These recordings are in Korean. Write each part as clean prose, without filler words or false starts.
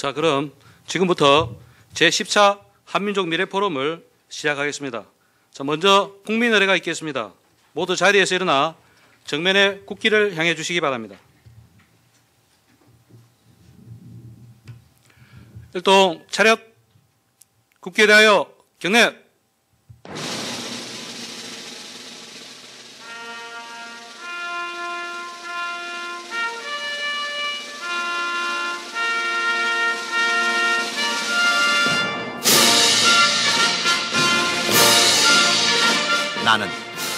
자, 그럼 지금부터 제10차 한민족 미래 포럼을 시작하겠습니다. 자, 먼저 국민의례가 있겠습니다. 모두 자리에서 일어나 정면에 국기를 향해 주시기 바랍니다. 일동 차렷. 국기에 대하여 경례. 나는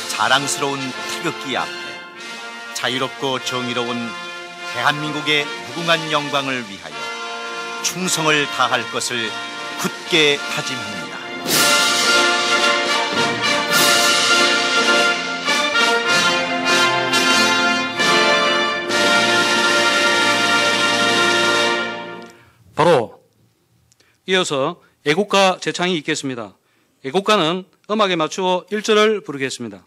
자랑스러운 태극기 앞에 자유롭고 정의로운 대한민국의 무궁한 영광을 위하여 충성을 다할 것을 굳게 다짐합니다. 바로 이어서 애국가 제창이 있겠습니다. 애국가는 음악에 맞추어 1절을 부르겠습니다.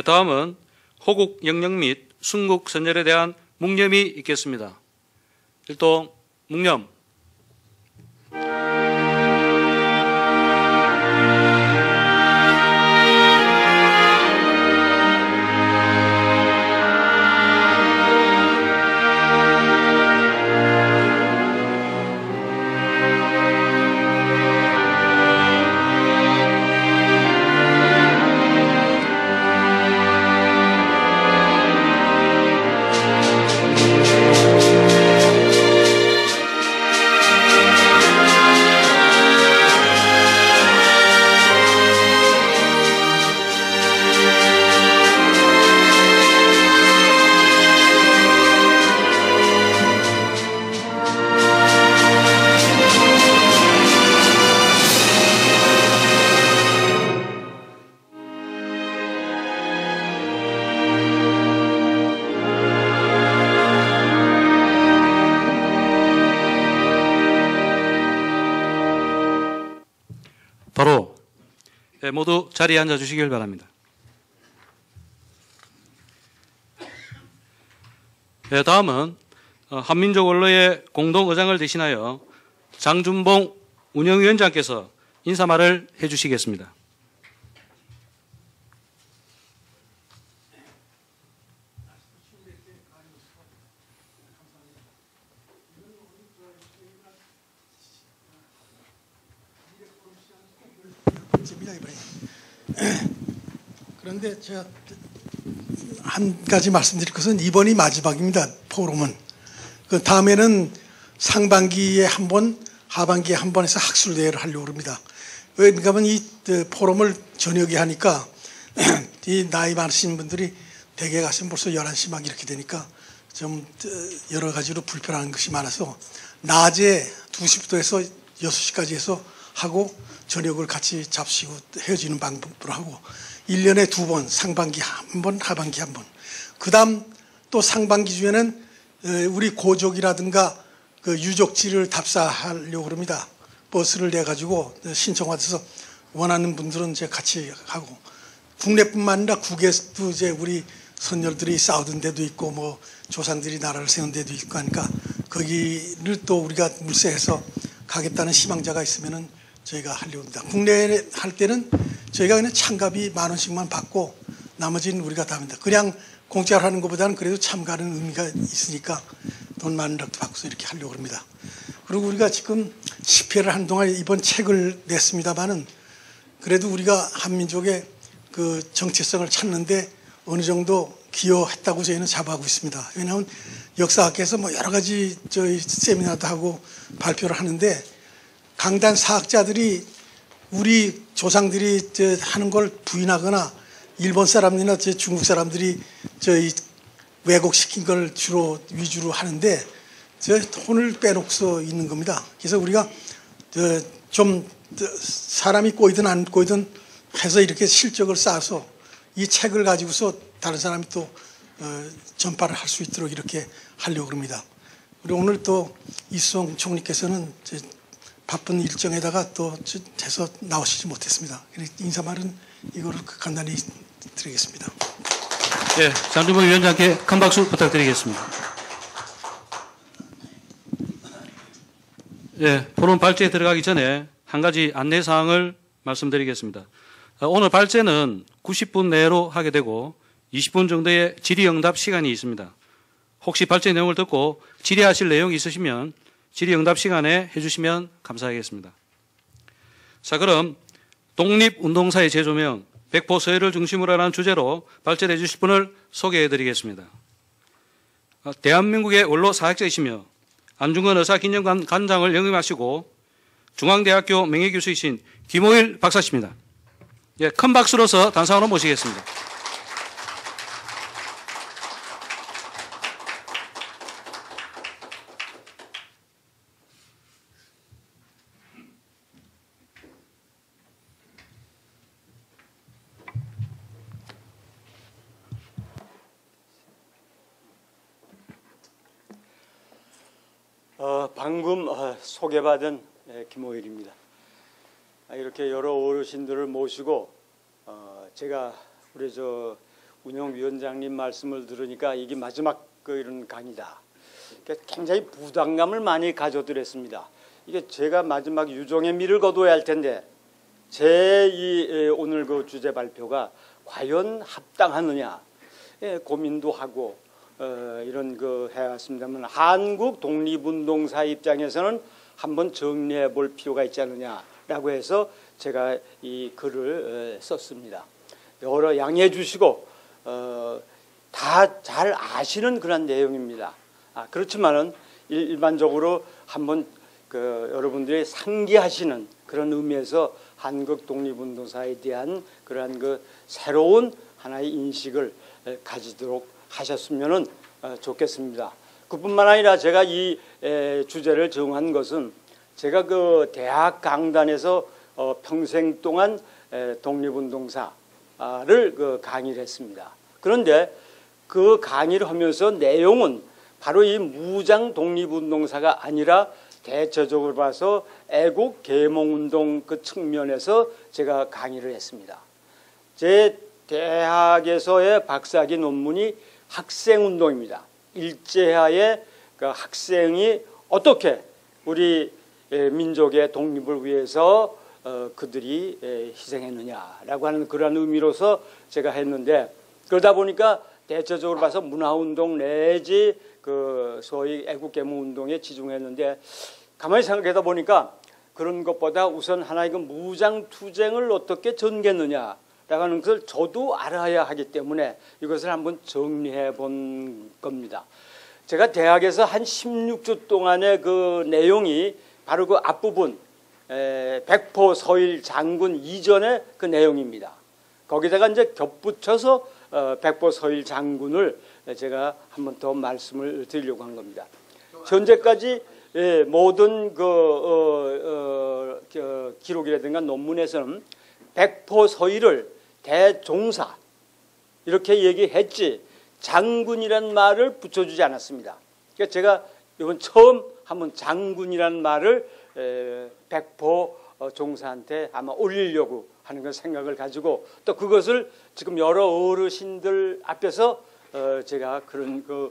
다음은 호국 영령 및 순국 선열에 대한 묵념이 있겠습니다. 일동 묵념. 바로 모두 자리에 앉아 주시길 바랍니다. 다음은 한민족 원로의 공동의장을 대신하여 장준봉 운영위원장께서 인사말을 해주시겠습니다. 그런데 제가 한 가지 말씀드릴 것은 이번이 마지막입니다. 포럼은. 그 다음에는 상반기에 한 번, 하반기에 한 번 해서 학술대회를 하려고 합니다. 왜냐하면 이 포럼을 저녁에 하니까 이 나이 많으신 분들이 댁에 가시면 벌써 11시 막 이렇게 되니까 좀 여러 가지로 불편한 것이 많아서 낮에 2시부터 해서 6시까지 해서 하고 저녁을 같이 잡수고 헤어지는 방법으로 하고 1년에 2번, 상반기 한 번, 하반기 한 번. 그 다음 또 상반기 중에는 우리 고족이라든가 그 유족지를 답사하려고 합니다. 버스를 내가지고 신청받아서 원하는 분들은 이제 같이 하고 국내뿐만 아니라 국외에도 이제 우리 선열들이 싸우던 데도 있고 뭐 조상들이 나라를 세운 데도 있고 하니까 거기를 또 우리가 물세해서 가겠다는 희망자가 있으면은 저희가 하려고 합니다. 국내에 할 때는 저희가 그냥 참가비 10,000원씩만 받고 나머지는 우리가 다 합니다. 그냥 공짜로 하는 것보다는 그래도 참가하는 의미가 있으니까 돈 10,000원도 받고서 이렇게 하려고 합니다. 그리고 우리가 지금 10회를 한동안 이번 책을 냈습니다마는 그래도 우리가 한민족의 그 정체성을 찾는데 어느 정도 기여했다고 저희는 자부하고 있습니다. 왜냐하면 역사학계에서 뭐 여러 가지 저희 세미나도 하고 발표를 하는데 강단 사학자들이 우리 조상들이 하는 걸 부인하거나 일본 사람이나 중국 사람들이 저희 왜곡시킨 걸 주로 위주로 하는데 혼을 빼놓고서 있는 겁니다. 그래서 우리가 좀 사람이 꼬이든 안 꼬이든 해서 이렇게 실적을 쌓아서 이 책을 가지고서 다른 사람이 또 전파를 할 수 있도록 이렇게 하려고 합니다. 그리고 오늘 또 이수성 총리께서는 바쁜 일정에다가 또 해서 나오시지 못했습니다. 인사말은 이거를 간단히 드리겠습니다. 네, 장준범 위원장께 큰 박수 부탁드리겠습니다. 네, 포럼 발제에 들어가기 전에 한 가지 안내 사항을 말씀드리겠습니다. 오늘 발제는 90분 내로 하게 되고 20분 정도의 질의응답 시간이 있습니다. 혹시 발제 내용을 듣고 질의하실 내용이 있으시면 질의응답 시간에 해주시면 감사하겠습니다. 자, 그럼 독립운동사의 재조명, 백포 서해를 중심으로 하는 주제로 발제를 해주실 분을 소개해드리겠습니다. 대한민국의 원로 사학자이시며 안중근 의사기념관 관장을 역임하시고 중앙대학교 명예교수이신 김호일 박사십니다. 예, 큰 박수로서 단상으로 모시겠습니다. 방금 소개받은 김호일입니다. 이렇게 여러 어르신들을 모시고 제가 우리 운영위원장님 말씀을 들으니까 이게 마지막 이런 강의다. 굉장히 부담감을 많이 가져드렸습니다. 이게 제가 마지막 유종의 미를 거둬야 할 텐데 제 오늘 그 주제 발표가 과연 합당하느냐 고민도 하고 이런 해왔습니다만 한국 독립운동사 입장에서는 한번 정리해 볼 필요가 있지 않느냐라고 해서 제가 이 글을 썼습니다. 여러 양해해 주시고 다 잘 아시는 그런 내용입니다. 그렇지만은 일반적으로 한번 여러분들이 상기하시는 그런 의미에서 한국 독립운동사에 대한 그러한 새로운 하나의 인식을 가지도록 하셨으면 좋겠습니다. 그뿐만 아니라 제가 이 주제를 정한 것은 제가 대학 강단에서 평생 동안 독립운동사를 강의를 했습니다. 그런데 그 강의를 하면서 내용은 바로 이 무장 독립운동사가 아니라 대체적으로 봐서 애국 계몽운동 그 측면에서 제가 강의를 했습니다. 제 대학에서의 박사학위 논문이 학생운동입니다. 일제하에 학생이 어떻게 우리 민족의 독립을 위해서 그들이 희생했느냐라고 하는 그런 의미로서 제가 했는데 그러다 보니까 대체적으로 봐서 문화운동 내지 소위 애국계몽운동에 치중했는데 가만히 생각하다 보니까 그런 것보다 우선 하나의 무장투쟁을 어떻게 전개했느냐 라는 것을 저도 알아야 하기 때문에 이것을 한번 정리해 본 겁니다. 제가 대학에서 한 16주 동안의 그 내용이 바로 그 앞부분 백포 서일 장군 이전의 그 내용입니다. 거기다가 이제 겹붙여서 백포 서일 장군을 제가 한번 더 말씀을 드리려고 한 겁니다. 현재까지 모든 기록이라든가 논문에서는 백포 서일을 대종사 이렇게 얘기했지 장군이라는 말을 붙여주지 않았습니다. 그러니까 제가 이번 처음 한번 장군이라는 말을 백포 종사한테 아마 올리려고 하는 그 생각을 가지고 또 그것을 지금 여러 어르신들 앞에서 제가 그런 그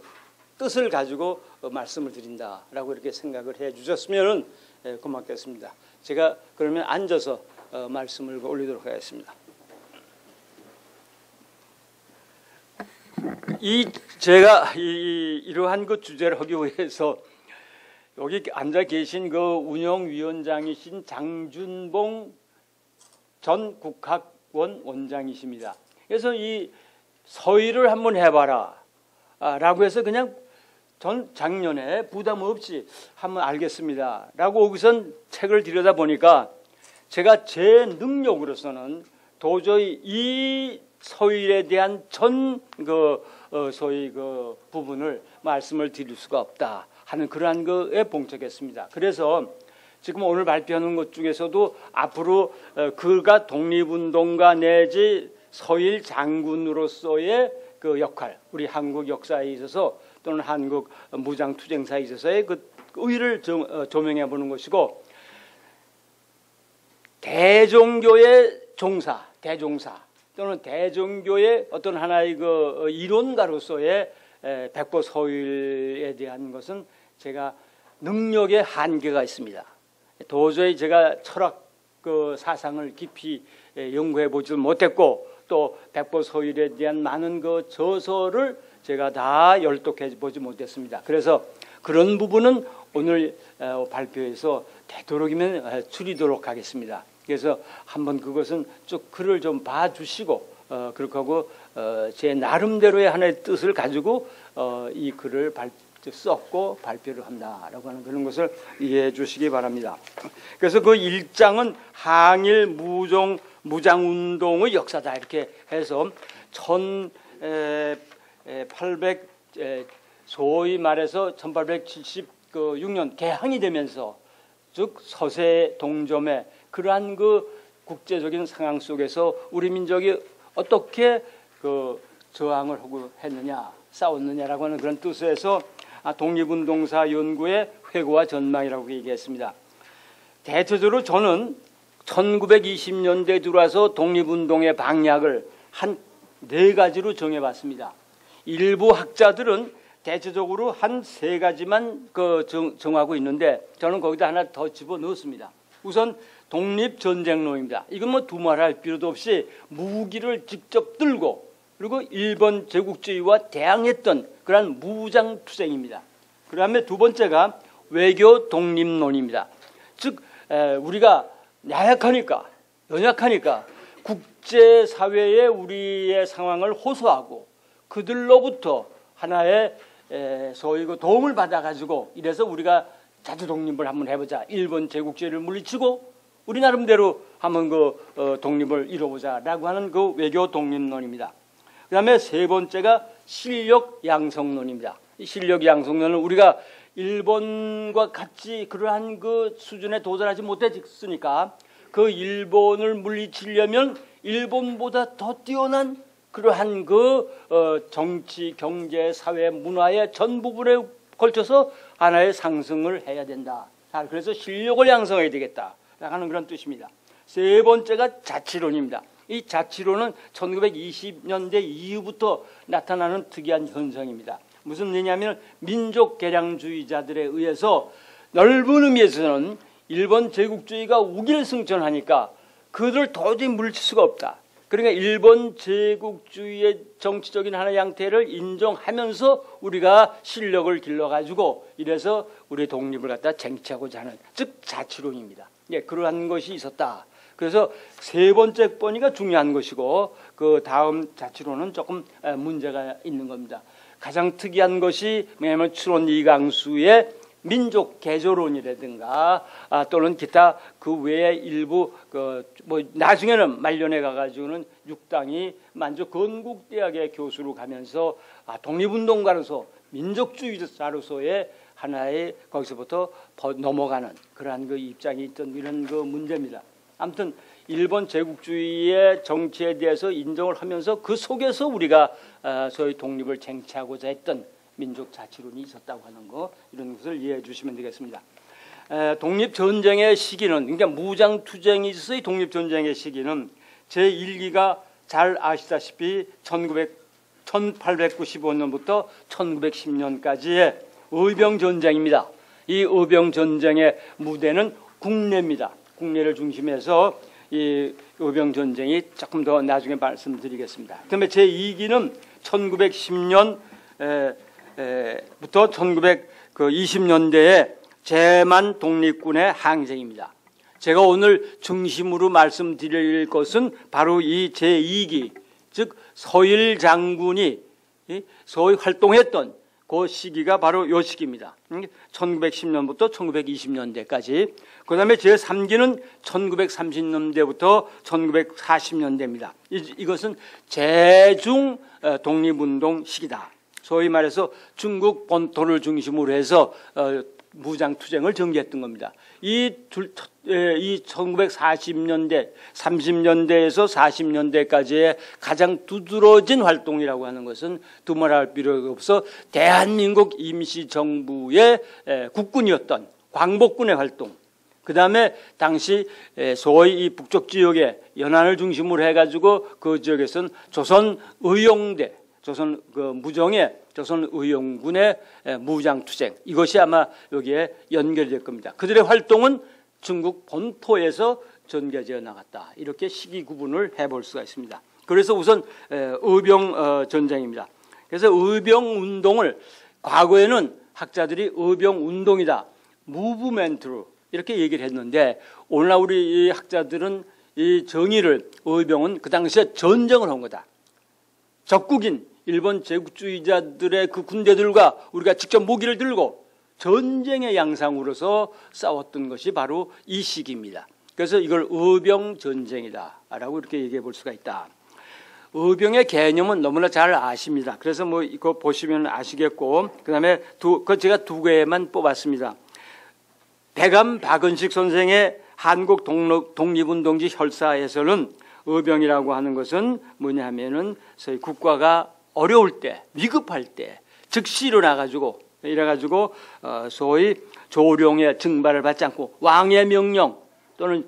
뜻을 가지고 말씀을 드린다라고 이렇게 생각을 해 주셨으면 고맙겠습니다. 제가 그러면 앉아서 말씀을 올리도록 하겠습니다. 제가 이러한 그 주제를 하기 위해서 여기 앉아 계신 그 운영위원장이신 장준봉 전 국학원 원장이십니다. 그래서 이 서의를 한번 해봐라 라고 해서 그냥 전 작년에 부담 없이 한번 알겠습니다 라고 우선 책을 들여다보니까 제가 제 능력으로서는 도저히 이 서일에 대한 소위 그 부분을 말씀을 드릴 수가 없다 하는 그러한 거에 봉착했습니다. 그래서 지금 오늘 발표하는 것 중에서도 앞으로 그가 독립운동가 내지 서일 장군으로서의 그 역할, 우리 한국 역사에 있어서 또는 한국 무장투쟁사에 있어서의 그 의의를 조명해 보는 것이고, 대종교의 대종사 또는 대종교의 어떤 하나의 그 이론가로서의 백보서일에 대한 것은 제가 능력의 한계가 있습니다. 도저히 제가 철학 그 사상을 깊이 연구해 보지 못했고, 또 백보서일에 대한 많은 그 저서를 제가 다 열독해 보지 못했습니다. 그래서 그런 부분은 오늘 발표에서 되도록이면 줄이도록 하겠습니다. 그래서 한번 그것은 쭉 글을 좀 봐주시고 그렇게 하고 제 나름대로의 하나의 뜻을 가지고 이 글을 썼고 발표를 한다라고 하는 그런 것을 이해해 주시기 바랍니다. 그래서 그 1장은 항일 무장운동의 역사다 이렇게 해서 1800 소위 말해서 1876년 개항이 되면서 즉 서세 동점의 그러한 그 국제적인 상황 속에서 우리 민족이 어떻게 그 저항을 하고 했느냐 싸웠느냐라고 하는 그런 뜻에서 독립운동사 연구의 회고와 전망이라고 얘기했습니다. 대체적으로 저는 1920년대에 들어와서 독립운동의 방향을 한 4가지로 정해봤습니다. 일부 학자들은 대체적으로 한 3가지만 정하고 있는데 저는 거기다 하나 더 집어넣었습니다. 우선 독립전쟁론입니다. 이건 뭐 두말할 필요도 없이 무기를 직접 들고 그리고 일본 제국주의와 대항했던 그러한 무장투쟁입니다. 그 다음에 두 번째가 외교 독립론입니다. 즉 우리가 연약하니까 국제사회에 우리의 상황을 호소하고 그들로부터 하나의 소위 도움을 받아가지고 이래서 우리가 자주 독립을 한번 해보자. 일본 제국주의를 물리치고 우리 나름대로 한번 독립을 이뤄보자라고 하는 그 외교 독립론입니다. 그 다음에 세 번째가 실력 양성론입니다. 이 실력 양성론은 우리가 일본과 같이 그러한 그 수준에 도달하지 못했으니까 그 일본을 물리치려면 일본보다 더 뛰어난 그러한 정치, 경제, 사회, 문화의 전 부분에 걸쳐서 하나의 상승을 해야 된다. 그래서 실력을 양성해야 되겠다 하는 그런 뜻입니다. 세 번째가 자치론입니다. 이 자치론은 1920년대 이후부터 나타나는 특이한 현상입니다. 무슨 얘기냐면 민족 개량주의자들에 의해서 넓은 의미에서는 일본 제국주의가 우길승천하니까 그들을 도저히 물리칠 수가 없다. 그러니까 일본 제국주의의 정치적인 하나의 양태를 인정하면서 우리가 실력을 길러가지고 이래서 우리 독립을 갖다 쟁취하고자 하는 즉 자치론입니다. 예, 그러한 것이 있었다. 그래서 세 번째 번이가 중요한 것이고 그 다음 자치론은 조금 문제가 있는 겁니다. 가장 특이한 것이 뭐냐면 추론 이강수의 민족 개조론이라든가 또는 기타 그 외에 일부 나중에는 말년에 가가지고는 육당이 만주 건국대학의 교수로 가면서 독립운동가로서 민족주의자로서의 하나의 거기서부터 넘어가는 그러한 그 입장이 있던 이런 그 문제입니다. 아무튼 일본 제국주의의 정치에 대해서 인정을 하면서 그 속에서 우리가 소위 독립을 쟁취하고자 했던 민족 자치론이 있었다고 하는 거 이런 것을 이해해 주시면 되겠습니다. 독립전쟁의 시기는 그러니까 무장투쟁이 있어서의 독립전쟁의 시기는 제1기가 잘 아시다시피 1895년부터 1910년까지의 의병전쟁입니다. 이 의병전쟁의 무대는 국내입니다. 국내를 중심해서 이 의병전쟁이 조금 더 나중에 말씀드리겠습니다. 그다음에 제2기는 1910년 부터 1920년대에 제만 독립군의 항쟁입니다. 제가 오늘 중심으로 말씀드릴 것은 바로 이 제2기, 즉 서일 장군이 소위 활동했던 그 시기가 바로 이 시기입니다. 1910년부터 1920년대까지. 그 다음에 제3기는 1930년대부터 1940년대입니다. 이것은 제중 독립운동 시기다. 소위 말해서 중국 본토를 중심으로 해서 무장투쟁을 전개했던 겁니다. 이 1940년대, 30년대에서 40년대까지의 가장 두드러진 활동이라고 하는 것은 두말할 필요가 없어 대한민국 임시정부의 국군이었던 광복군의 활동, 그 다음에 당시 소위 이 북쪽 지역의 연안을 중심으로 해가지고 그 지역에서는 조선의용대, 조선 그 무정의 조선의용군의 무장투쟁, 이것이 아마 여기에 연결이 될 겁니다. 그들의 활동은 중국 본토에서 전개되어 나갔다. 이렇게 시기 구분을 해볼 수가 있습니다. 그래서 우선 의병 전쟁입니다. 그래서 의병 운동을 과거에는 학자들이 의병 운동이다, 무브멘트로 이렇게 얘기를 했는데, 오늘날 우리 이 학자들은 이 정의를, 의병은 그 당시에 전쟁을 한 거다. 적국인 일본 제국주의자들의 그 군대들과 우리가 직접 무기를 들고 전쟁의 양상으로서 싸웠던 것이 바로 이 시기입니다. 그래서 이걸 의병 전쟁이다라고 이렇게 얘기해 볼 수가 있다. 의병의 개념은 너무나 잘 아십니다. 그래서 뭐 이거 보시면 아시겠고, 그다음에 제가 두 개만 뽑았습니다. 대감 박은식 선생의 한국 독립운동지 혈사에서는 의병이라고 하는 것은 뭐냐 하면은 저희 국가가 어려울 때, 위급할 때 즉시 일어나가지고 이래가지고 소위 조룡의 증발을 받지 않고 왕의 명령 또는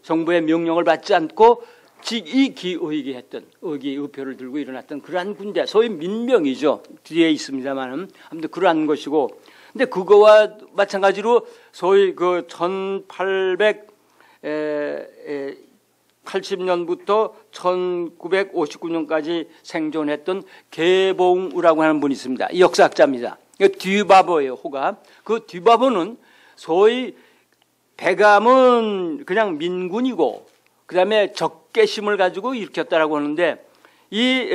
정부의 명령을 받지 않고 직이기의기 했던 의기의표를 들고 일어났던 그러한 군대, 소위 민병이죠. 뒤에 있습니다만은 아무튼 그러한 것이고, 근데 그거와 마찬가지로 소위 그 1880년부터 1959년까지 생존했던 개봉우라고 하는 분이 있습니다. 이 역사학자입니다. 뒤바보예요, 호가. 그 뒤바보는 소위 대감은 그냥 민군이고 그 다음에 적개심을 가지고 일으켰다라고 하는데, 이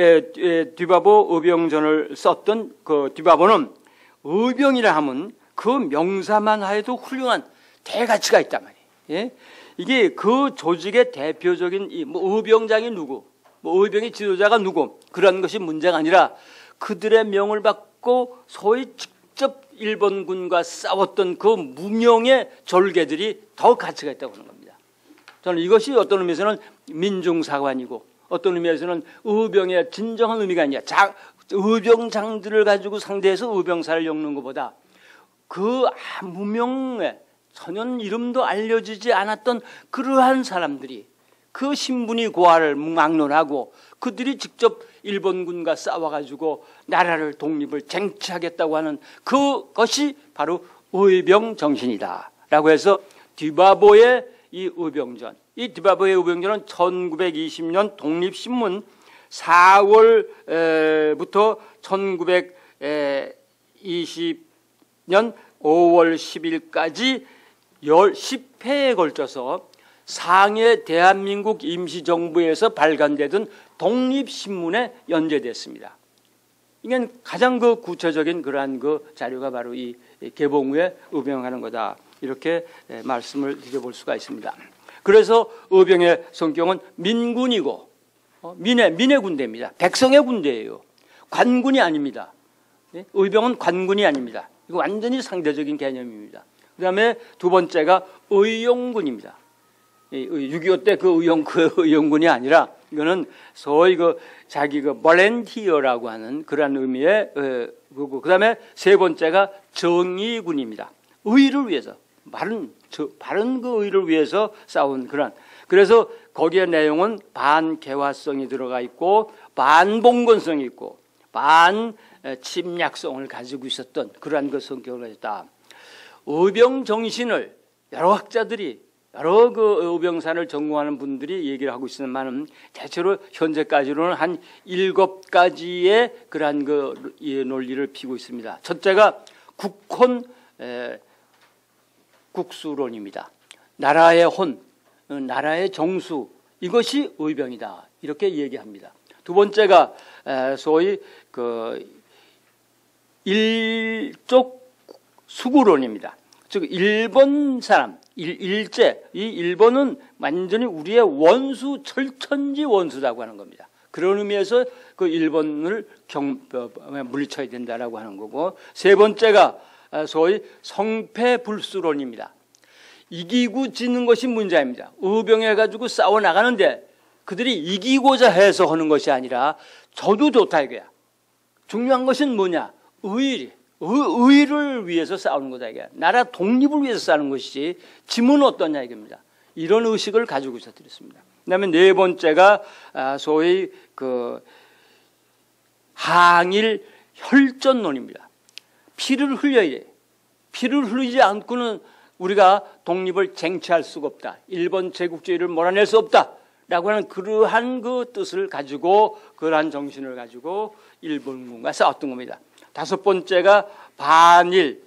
뒤바보 의병전을 썼던 그 뒤바보는 의병이라 하면 그 명사만 하여도 훌륭한 대가치가 있단 말이에요. 예? 이게 그 조직의 대표적인 뭐 의병장이 누구, 뭐 의병의 지도자가 누구, 그런 것이 문제가 아니라 그들의 명을 받고 소위 직접 일본군과 싸웠던 그 무명의 졸개들이 더 가치가 있다고 하는 겁니다. 저는 이것이 어떤 의미에서는 민중사관이고 어떤 의미에서는 의병의 진정한 의미가 아니라 의병장들을 가지고 상대해서 의병사를 엮는 것보다 그 무명의 전혀 이름도 알려지지 않았던 그러한 사람들이 그 신분이 고하를 막론하고 그들이 직접 일본군과 싸워가지고 나라를 독립을 쟁취하겠다고 하는 그것이 바로 의병 정신이다 라고 해서 뒤바보의 이 의병전, 이 뒤바보의 의병전은 1920년 독립신문 4월부터 1920년 5월 10일까지 10회에 걸쳐서 상해 대한민국 임시정부에서 발간되던 독립신문에 연재됐습니다. 이게 가장 그 구체적인 그러한 그 자료가 바로 이 개봉후에 의병하는 거다, 이렇게 말씀을 드려볼 수가 있습니다. 그래서 의병의 성격은 민군이고 민의 군대입니다. 백성의 군대예요. 관군이 아닙니다. 의병은 관군이 아닙니다. 이거 완전히 상대적인 개념입니다. 그 다음에 두 번째가 의용군입니다. 6.25 때 그 의용군이 아니라 이거는 소위 자기 볼런티어라고 하는 그런 의미의 그거. 그 다음에 세 번째가 정의군입니다. 의를 위해서, 바른 그 의를 위해서 싸운 그런. 그래서 거기에 내용은 반개화성이 들어가 있고 반봉건성이 있고 반침략성을 가지고 있었던 그러한 그 성격을 가졌다. 의병 정신을 여러 학자들이, 여러 그 의병사를 전공하는 분들이 얘기를 하고 있으면은 대체로 현재까지로는 한 7가지의 그러한 그 논리를 피고 있습니다. 첫째가 국혼 국수론입니다. 나라의 혼, 나라의 정수, 이것이 의병이다. 이렇게 얘기합니다. 두 번째가 소위 그 일족 수구론입니다. 즉 일본 사람, 일제, 이 일본은 완전히 우리의 원수, 철천지 원수라고 하는 겁니다. 그런 의미에서 그 일본을 물리쳐야 된다라고 하는 거고, 세 번째가 소위 성패불수론입니다. 이기고 지는 것이 문제입니다. 의병해가지고 싸워 나가는데 그들이 이기고자 해서 하는 것이 아니라 저도 좋다 이거야. 중요한 것은 뭐냐? 의를 위해서 싸우는 거다 이게. 나라 독립을 위해서 싸우는 것이지 짐은 어떠냐 이겁니다. 이런 의식을 가지고 있어 드렸습니다. 그다음에 네 번째가 소위 그 항일 혈전론입니다. 피를 흘려야 돼. 피를 흘리지 않고는 우리가 독립을 쟁취할 수가 없다. 일본 제국주의를 몰아낼 수 없다. 라고 하는 그러한 그 뜻을 가지고, 그러한 정신을 가지고 일본군과 싸웠던 겁니다. 다섯 번째가 반일,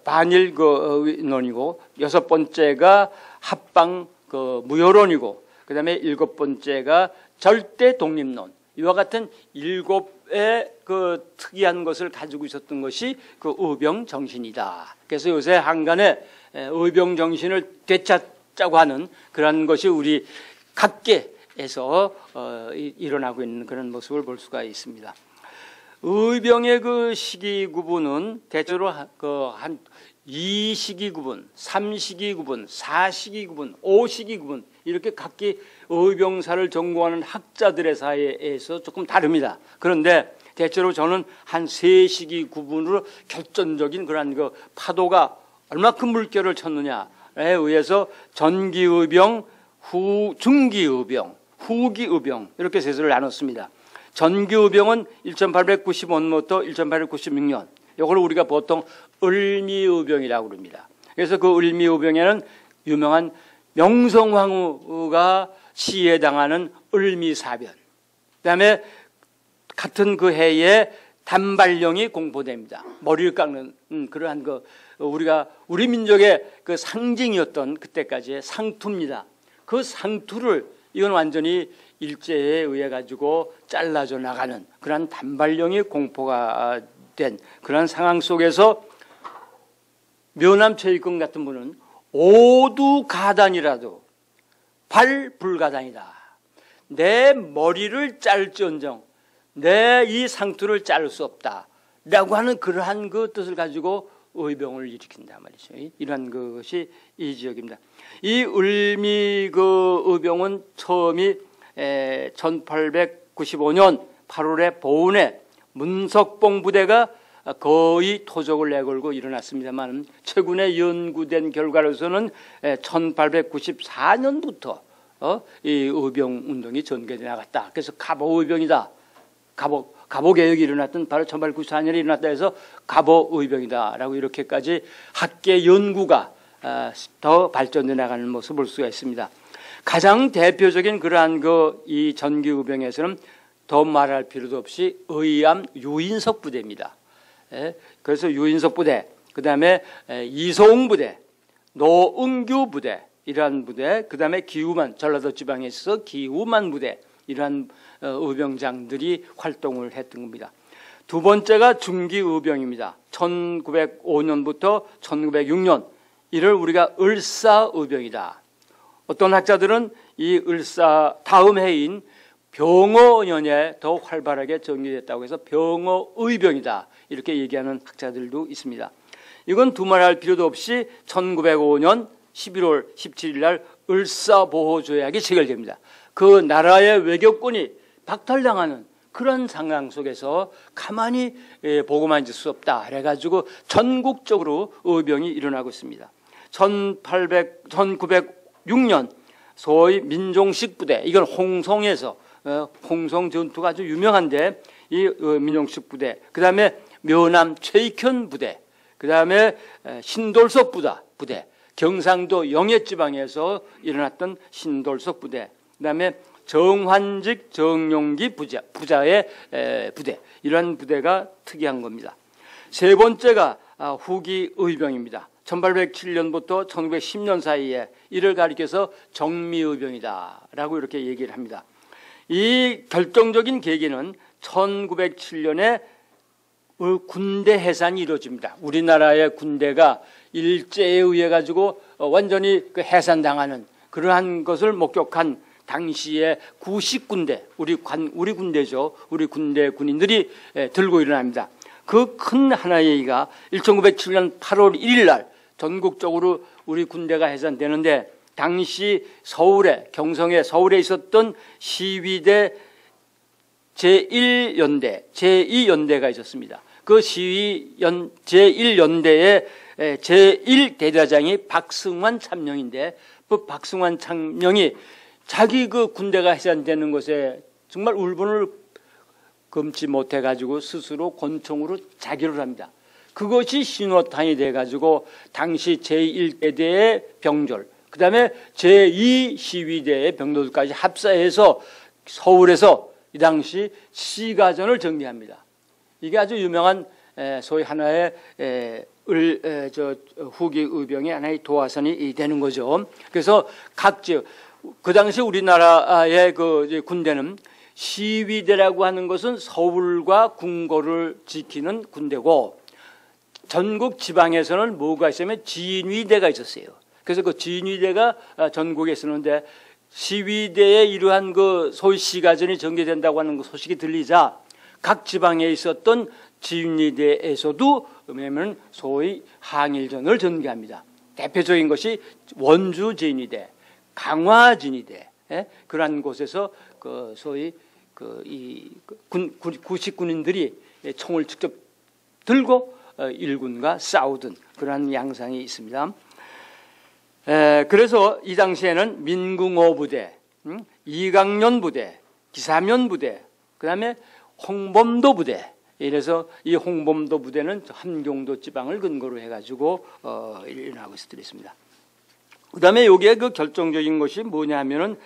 반일 그 논이고, 여섯 번째가 합방 그 무효론이고, 그 다음에 일곱 번째가 절대 독립론. 이와 같은 일곱의 그 특이한 것을 가지고 있었던 것이 그 의병 정신이다. 그래서 요새 한간에 의병 정신을 되찾자고 하는 그런 것이 우리 각계에서 일어나고 있는 그런 모습을 볼 수가 있습니다. 의병의 그 시기 구분은 대체로 한 2시기 구분, 3시기 구분, 4시기 구분, 5시기 구분 이렇게 각기 의병사를 전공하는 학자들의 사이에서 조금 다릅니다. 그런데 대체로 저는 한 3시기 구분으로 결정적인 그런 그 파도가 얼마큼 물결을 쳤느냐에 의해서 전기의병, 중기의병, 후기의병 이렇게 세수를 나눴습니다. 전기의병은 1895년부터 1896년 이걸 우리가 보통 을미의병이라고 그럽니다. 그래서 그 을미의병에는 유명한 명성황후가 시해당하는 을미사변, 그다음에 같은 그 해에 단발령이 공포됩니다. 머리를 깎는 그러한 그 우리 민족의 그 상징이었던 그때까지의 상투입니다. 그 상투를 이건 완전히 일제에 의해 가지고 잘라져 나가는 그런 단발령이 공포가 된 그런 상황 속에서 묘남 최익금 같은 분은 오두가단이라도 발불가단이다. 내 머리를 짤지언정 내 이 상투를 자를 수 없다. 라고 하는 그러한 그 뜻을 가지고 의병을 일으킨단 말이죠. 이러한 것이 이 지역입니다. 이 을미 그 의병은 처음이 1895년 8월에 보은에 문석봉 부대가 거의 토적을 내걸고 일어났습니다만 최근에 연구된 결과로서는 1894년부터 이 의병 운동이 전개돼 나갔다. 그래서 갑오의병이다. 갑오개혁이 일어났던 바로 1894년에 일어났다 해서 갑오의병이다라고 이렇게까지 학계 연구가 더 발전돼 나가는 모습을 볼 수가 있습니다. 가장 대표적인 그러한 이 전기의병에서는 더 말할 필요도 없이 의암 유인석 부대입니다. 그래서 유인석 부대, 그 다음에 이소웅 부대, 노은규 부대, 이러한 부대, 그 다음에 기우만, 전라도 지방에 있어서 기우만 부대, 이러한 의병장들이 활동을 했던 겁니다. 두 번째가 중기의병입니다. 1905년부터 1906년, 이를 우리가 을사의병이다. 어떤 학자들은 이 을사 다음 해인 병어년에 더 활발하게 전개됐다고 해서 병어의병이다. 이렇게 얘기하는 학자들도 있습니다. 이건 두말할 필요도 없이 1905년 11월 17일 날 을사보호조약이 체결됩니다. 그 나라의 외교권이 박탈당하는 그런 상황 속에서 가만히 보고만 있을 수 없다. 그래가지고 전국적으로 의병이 일어나고 있습니다. 1906년 소위 민종식 부대, 이건 홍성에서 홍성 전투가 아주 유명한데 이 민종식 부대, 그 다음에 묘남 최익현 부대, 그 다음에 신돌석 부대, 경상도 영해지방에서 일어났던 신돌석 부대, 그 다음에 정환직 정용기 부자의 부대, 이런 부대가 특이한 겁니다. 세 번째가 후기 의병입니다. 1807년부터 1910년 사이에 이를 가리켜서 정미의병이다라고 이렇게 얘기를 합니다. 이 결정적인 계기는 1907년에 군대 해산이 이루어집니다. 우리나라의 군대가 일제에 의해 가지고 완전히 해산당하는 그러한 것을 목격한 당시에 구식군대, 우리 군대죠. 우리 군대 군인들이 들고 일어납니다. 그 큰 하나의 얘기가 1907년 8월 1일 날 전국적으로 우리 군대가 해산되는데, 당시 서울에, 경성에, 서울에 있었던 시위대 제1연대, 제2연대가 있었습니다. 그 제1연대의 제1대대장이 박승환 참령인데, 그 박승환 참령이 자기 그 군대가 해산되는 것에 정말 울분을 금치 못해가지고 스스로 권총으로 자결을 합니다. 그것이 신호탄이 돼가지고 당시 제1대대의 병졸, 그 다음에 제2시위대의 병도들까지 합사해서 서울에서 이 당시 시가전을 정리합니다. 이게 아주 유명한 소위 하나의 후기 의병의 하나의 도화선이 되는 거죠. 그래서 각 지역, 그 당시 우리나라의 그 군대는 시위대라고 하는 것은 서울과 궁궐을 지키는 군대고, 전국 지방에서는 뭐가 있으면 진위대가 있었어요. 그래서 그 진위대가 전국에 있었는데, 시위대의 이러한 그 소위 시가전이 전개된다고 하는 그 소식이 들리자 각 지방에 있었던 진위대에서도 왜냐하면 소위 항일전을 전개합니다. 대표적인 것이 원주 진위대, 강화 진위대, 그러한 곳에서 그 소위 구식 군인들이 총을 직접 들고 일군과 싸우던 그러한 양상이 있습니다. 그래서 이 당시에는 민궁호 부대, 이강년 부대, 기사면 부대, 그 다음에 홍범도 부대, 이래서 이 홍범도 부대는 함경도 지방을 근거로 해가지고 일어나고 있습니다. 그 다음에 여기에 그 결정적인 것이 뭐냐면은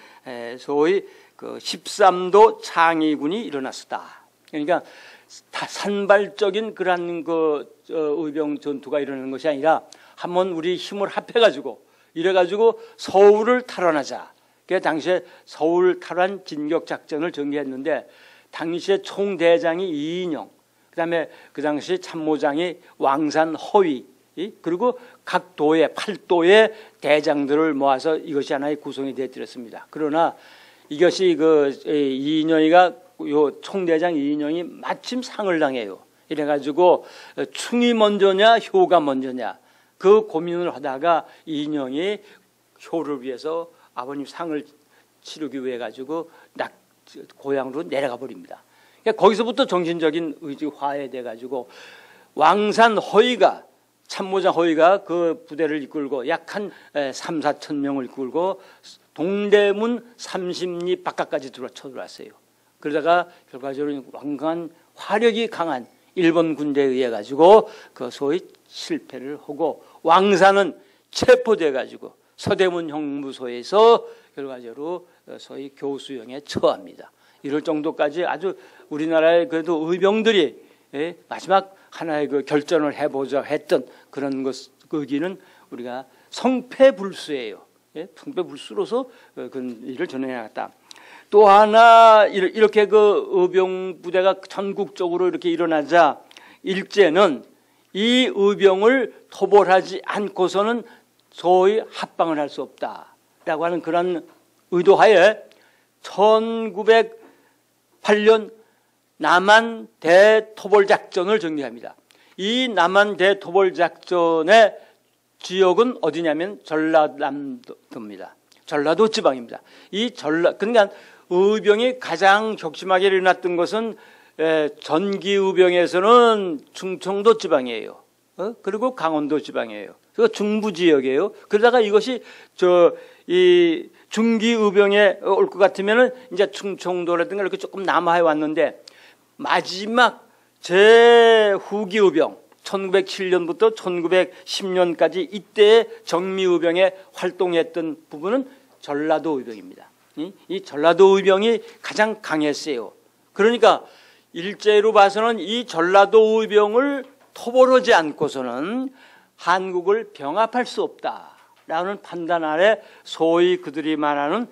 소위 그 13도 창의군이 일어났었다. 그러니까 산발적인 그러한 그 의병 전투가 일어나는 것이 아니라 한번 우리 힘을 합해가지고 이래가지고 서울을 탈환하자. 그 당시에 서울 탈환 진격 작전을 전개했는데, 당시에 총대장이 이인영, 그다음에 그 당시 참모장이 왕산 허위, 그리고 각 도의 8도의 대장들을 모아서 이것이 하나의 구성이 되어뜨렸습니다. 그러나 이것이 이인영이가 요 총대장 이인영이 마침 상을 당해요. 이래가지고 충이 먼저냐 효가 먼저냐 그 고민을 하다가 이인영이 효를 위해서 아버님 상을 치르기 위해 가지고 고향으로 내려가 버립니다. 그러니까 거기서부터 정신적인 의지 화해돼 가지고 왕산 허위가, 참모장 허위가 그 부대를 이끌고 약 한 3, 4천 명을 이끌고 동대문 30리 바깥까지 쳐들어왔어요. 그러다가 결과적으로 완강한 화력이 강한 일본 군대에 의해 가지고 그 소위 실패를 하고, 왕산은 체포돼 가지고 서대문 형무소에서 결과적으로 소위 교수형에 처합니다. 이럴 정도까지 아주 우리나라의 그래도 의병들이 마지막 하나의 그 결전을 해보자 했던 그런 의기는 우리가 성패불수예요. 성패불수로서 그 일을 전해나갔다. 또 하나 이렇게 그 의병 부대가 전국적으로 이렇게 일어나자 일제는 이 의병을 토벌하지 않고서는 소위 합방을 할 수 없다라고 하는 그런 의도하에 1908년 남한 대토벌 작전을 전개합니다. 이 남한 대토벌 작전의 지역은 어디냐면 전라남도입니다. 전라도 지방입니다. 그러니까 의병이 가장 격심하게 일어났던 것은 전기의병에서는 충청도 지방이에요. 그리고 강원도 지방이에요. 그 중부 지역이에요. 그러다가 이것이 이 중기의병에 올 것 같으면은 이제 충청도라든가 이렇게 조금 남하에 왔는데, 마지막 제후기의병 1907년부터 1910년까지 이때의 정미의병에 활동했던 부분은 전라도 의병입니다. 이 전라도 의병이 가장 강했어요. 그러니까 일제로 봐서는 이 전라도 의병을 토벌하지 않고서는 한국을 병합할 수 없다라는 판단 아래 소위 그들이 말하는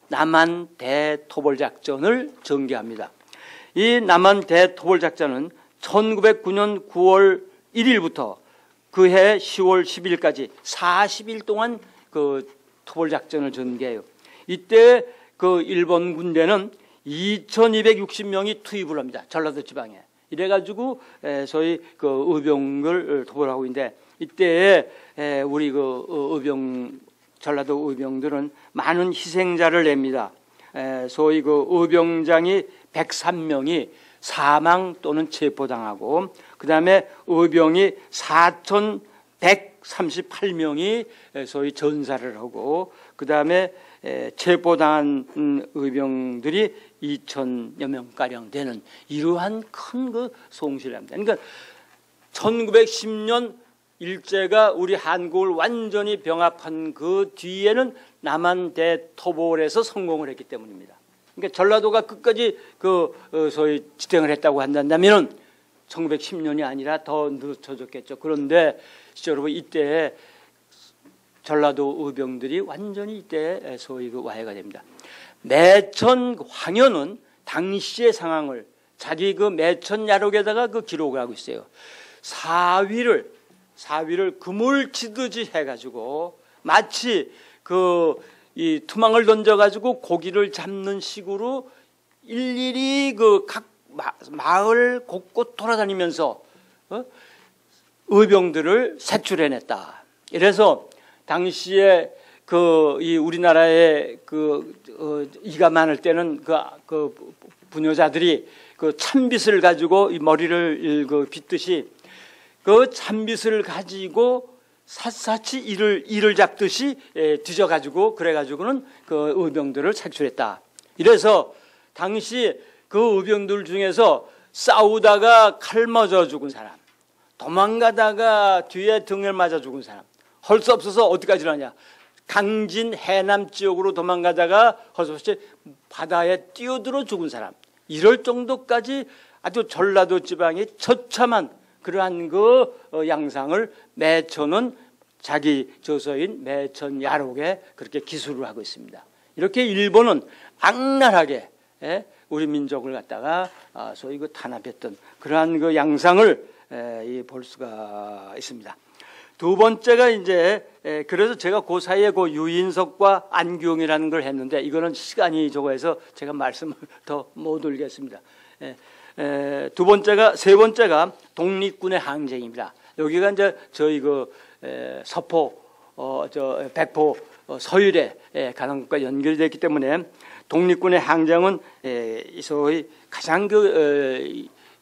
남한 대토벌작전을 전개합니다. 이 남한 대토벌작전은 1909년 9월 1일부터 그해 10월 10일까지 40일 동안 그 토벌작전을 전개해요. 이때 그 일본 군대는 2,260명이 투입을 합니다. 전라도 지방에. 이래가지고 소위 그 의병을 토벌하고 있는데 이때 우리 그 전라도 의병들은 많은 희생자를 냅니다. 소위 그 의병장이 103명이 사망 또는 체포당하고 그 다음에 의병이 4,138명이 소위 전사를 하고 그 다음에 체포당한 의병들이 2,000여 명가량 되는 이러한 큰 그 송시를 합니다. 그러니까 1910년 일제가 우리 한국을 완전히 병합한 그 뒤에는 남한 대토벌에서 성공을 했기 때문입니다. 그러니까 전라도가 끝까지 소위 지탱을 했다고 한다면은 1910년이 아니라 더 늦춰졌겠죠. 그런데 여러분 이때 전라도 의병들이 완전히 이때 소위 그 와해가 됩니다. 매천 황현은 당시의 상황을 자기 그 매천 야록에다가 그 기록을 하고 있어요. 사위를 금을 치듯이 해가지고 마치 이 투망을 던져가지고 고기를 잡는 식으로 일일이 그 각 마을 곳곳 돌아다니면서 의병들을 색출해냈다. 이래서 당시에 이 우리나라에 이가 많을 때는 그 부녀자들이 그 찬빗을 가지고 이 머리를 빗듯이 그 찬빗을 가지고 샅샅이 이를 잡듯이 뒤져가지고 그래가지고는 그 의병들을 색출했다. 이래서 당시 그 의병들 중에서 싸우다가 칼 맞아 죽은 사람, 도망가다가 뒤에 등을 맞아 죽은 사람, 할 수 없어서 어디까지 하냐? 강진 해남 지역으로 도망가다가 할 수 없이 바다에 뛰어들어 죽은 사람, 이럴 정도까지 아주 전라도 지방이 처참한 그러한 그 양상을 매천은 자기 저서인 매천 야록에 그렇게 기술을 하고 있습니다. 이렇게 일본은 악랄하게 우리 민족을 갖다가 소위 그 탄압했던 그러한 그 양상을 볼 수가 있습니다. 두 번째가 이제 그래서 제가 그 사이에 그 유인석과 안규영이라는 걸 했는데 이거는 시간이 적어서 제가 말씀을 더 못 올리겠습니다. 세 번째가 독립군의 항쟁입니다. 여기가 이제 저희 서포, 백포, 서율에 가는 것과 연결되기 때문에 독립군의 항쟁은 소위 가장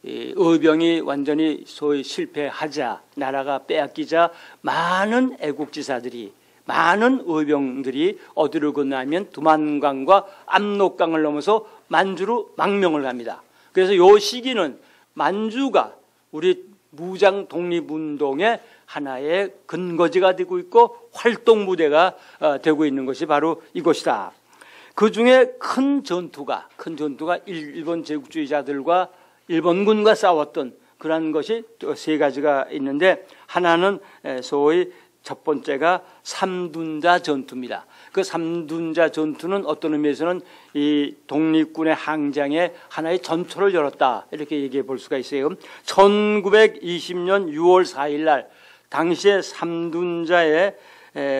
의병이 완전히 소위 실패하자, 나라가 빼앗기자 많은 애국지사들이, 많은 의병들이 어디를 건너면 두만강과 압록강을 넘어서 만주로 망명을 갑니다. 그래서 이 시기는 만주가 우리 무장 독립운동의 하나의 근거지가 되고 있고 활동 무대가 되고 있는 것이 바로 이것이다. 그 중에 큰 전투가 일본 제국주의자들과 일본군과 싸웠던 그런 것이 세 가지가 있는데 하나는 소위 첫 번째가 삼둔자 전투입니다. 그 삼둔자 전투는 어떤 의미에서는 이 독립군의 항쟁에 하나의 전초를 열었다 이렇게 얘기해 볼 수가 있어요. 1920년 6월 4일 날 당시에 삼둔자의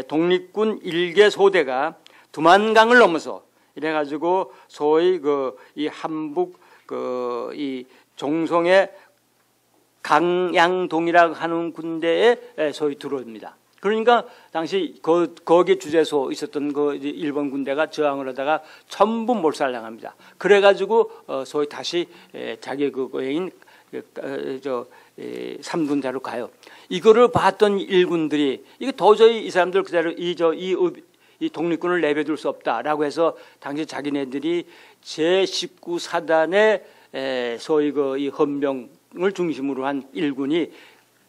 독립군 1개 소대가 두만강을 넘어서 이래가지고 소위 이 한북 이 종성의 강양동이라고 하는 군대에 소위 들어옵니다. 그러니까 당시 거기 주재소 있었던 일본 군대가 저항을 하다가 전부 몰살당합니다. 그래가지고 소위 다시 자기 거인 삼둔자로 가요. 이거를 봤던 일군들이 이게 도저히 이 사람들 그대로 이 독립군을 내버려둘 수 없다라고 해서 당시 자기네들이 제19사단의 소위 이 헌병을 중심으로 한 일군이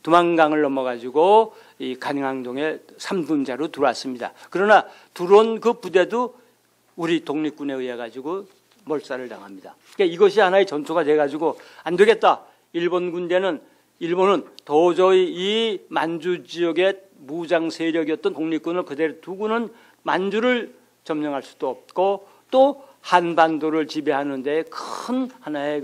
두만강을 넘어가지고 이 간양동에 삼둔자로 들어왔습니다. 그러나 들어온 그 부대도 우리 독립군에 의해 가지고 몰살을 당합니다. 그러니까 이것이 하나의 전투가 돼가지고 안 되겠다. 일본 군대는 일본은 도저히 이 만주 지역의 무장 세력이었던 독립군을 그대로 두고는 만주를 점령할 수도 없고 또 한반도를 지배하는 데 큰 하나의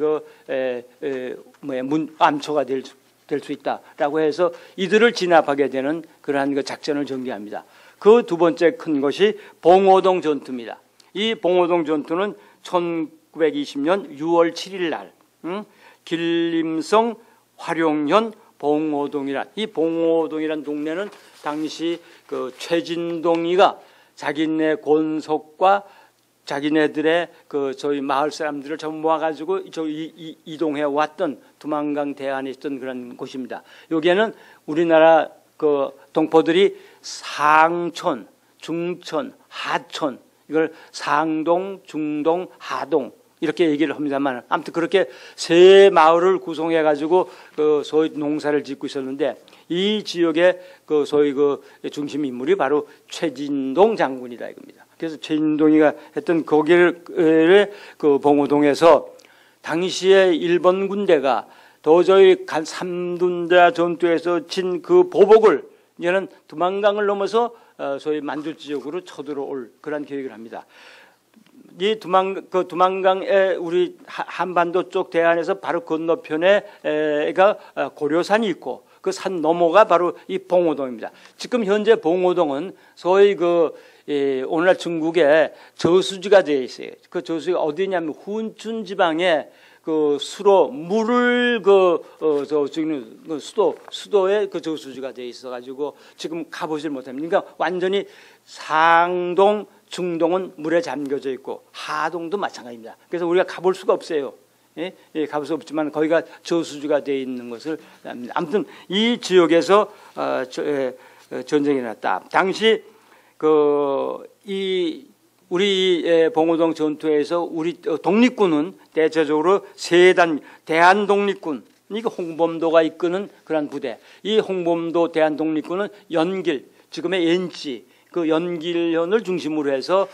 암초가 될 수 있다라고 해서 이들을 진압하게 되는 그러한 그 작전을 전개합니다. 그 두 번째 큰 것이 봉오동 전투입니다. 이 봉오동 전투는 1920년 6월 7일 날 길림성 화룡현 이 봉오동이란 동네는 당시 그 최진동이가 자기네 권속과 자기네들의 그 저희 마을 사람들을 전부 모아가지고 이동해 왔던 두만강 대안에 있던 그런 곳입니다. 여기에는 우리나라 그 동포들이 상촌, 중촌, 하촌 이걸 상동, 중동, 하동 이렇게 얘기를 합니다만 아무튼 그렇게 세 마을을 구성해 가지고 그 소위 농사를 짓고 있었는데 이 지역의 그 소위 그 중심 인물이 바로 최진동 장군이다 이겁니다. 그래서 최진동이가 했던 거기를 그 봉오동에서 당시에 일본 군대가 도저히 삼둔자 전투에서 진 그 보복을 이제는 두만강을 넘어서 소위 만주 지역으로 쳐들어올 그런 계획을 합니다. 이 두만강에 우리 한반도 쪽 대안에서 바로 건너편에가 고려산이 있고 그 산 너머가 바로 이 봉오동입니다. 지금 현재 봉오동은 소위 오늘날 중국의 저수지가 되어 있어요. 그 저수지가 어디냐면 훈춘 지방에 그 수로 물을 수도에 그 저수지가 되어 있어가지고 지금 가보질 못합니다. 그러니까 완전히 상동, 중동은 물에 잠겨져 있고 하동도 마찬가지입니다. 그래서 우리가 가볼 수가 없어요. 예, 가볼 수 없지만 거기가 저수지가 되어 있는 것을 압니다. 아무튼 이 지역에서 전쟁이 났다. 당시 우리 봉오동 전투에서 우리 독립군은 대체적으로 세단 대한독립군, 이거 홍범도가 이끄는 그런 부대. 이 홍범도 대한독립군은 연길, 지금의 NC 그 연길현을 중심으로 해서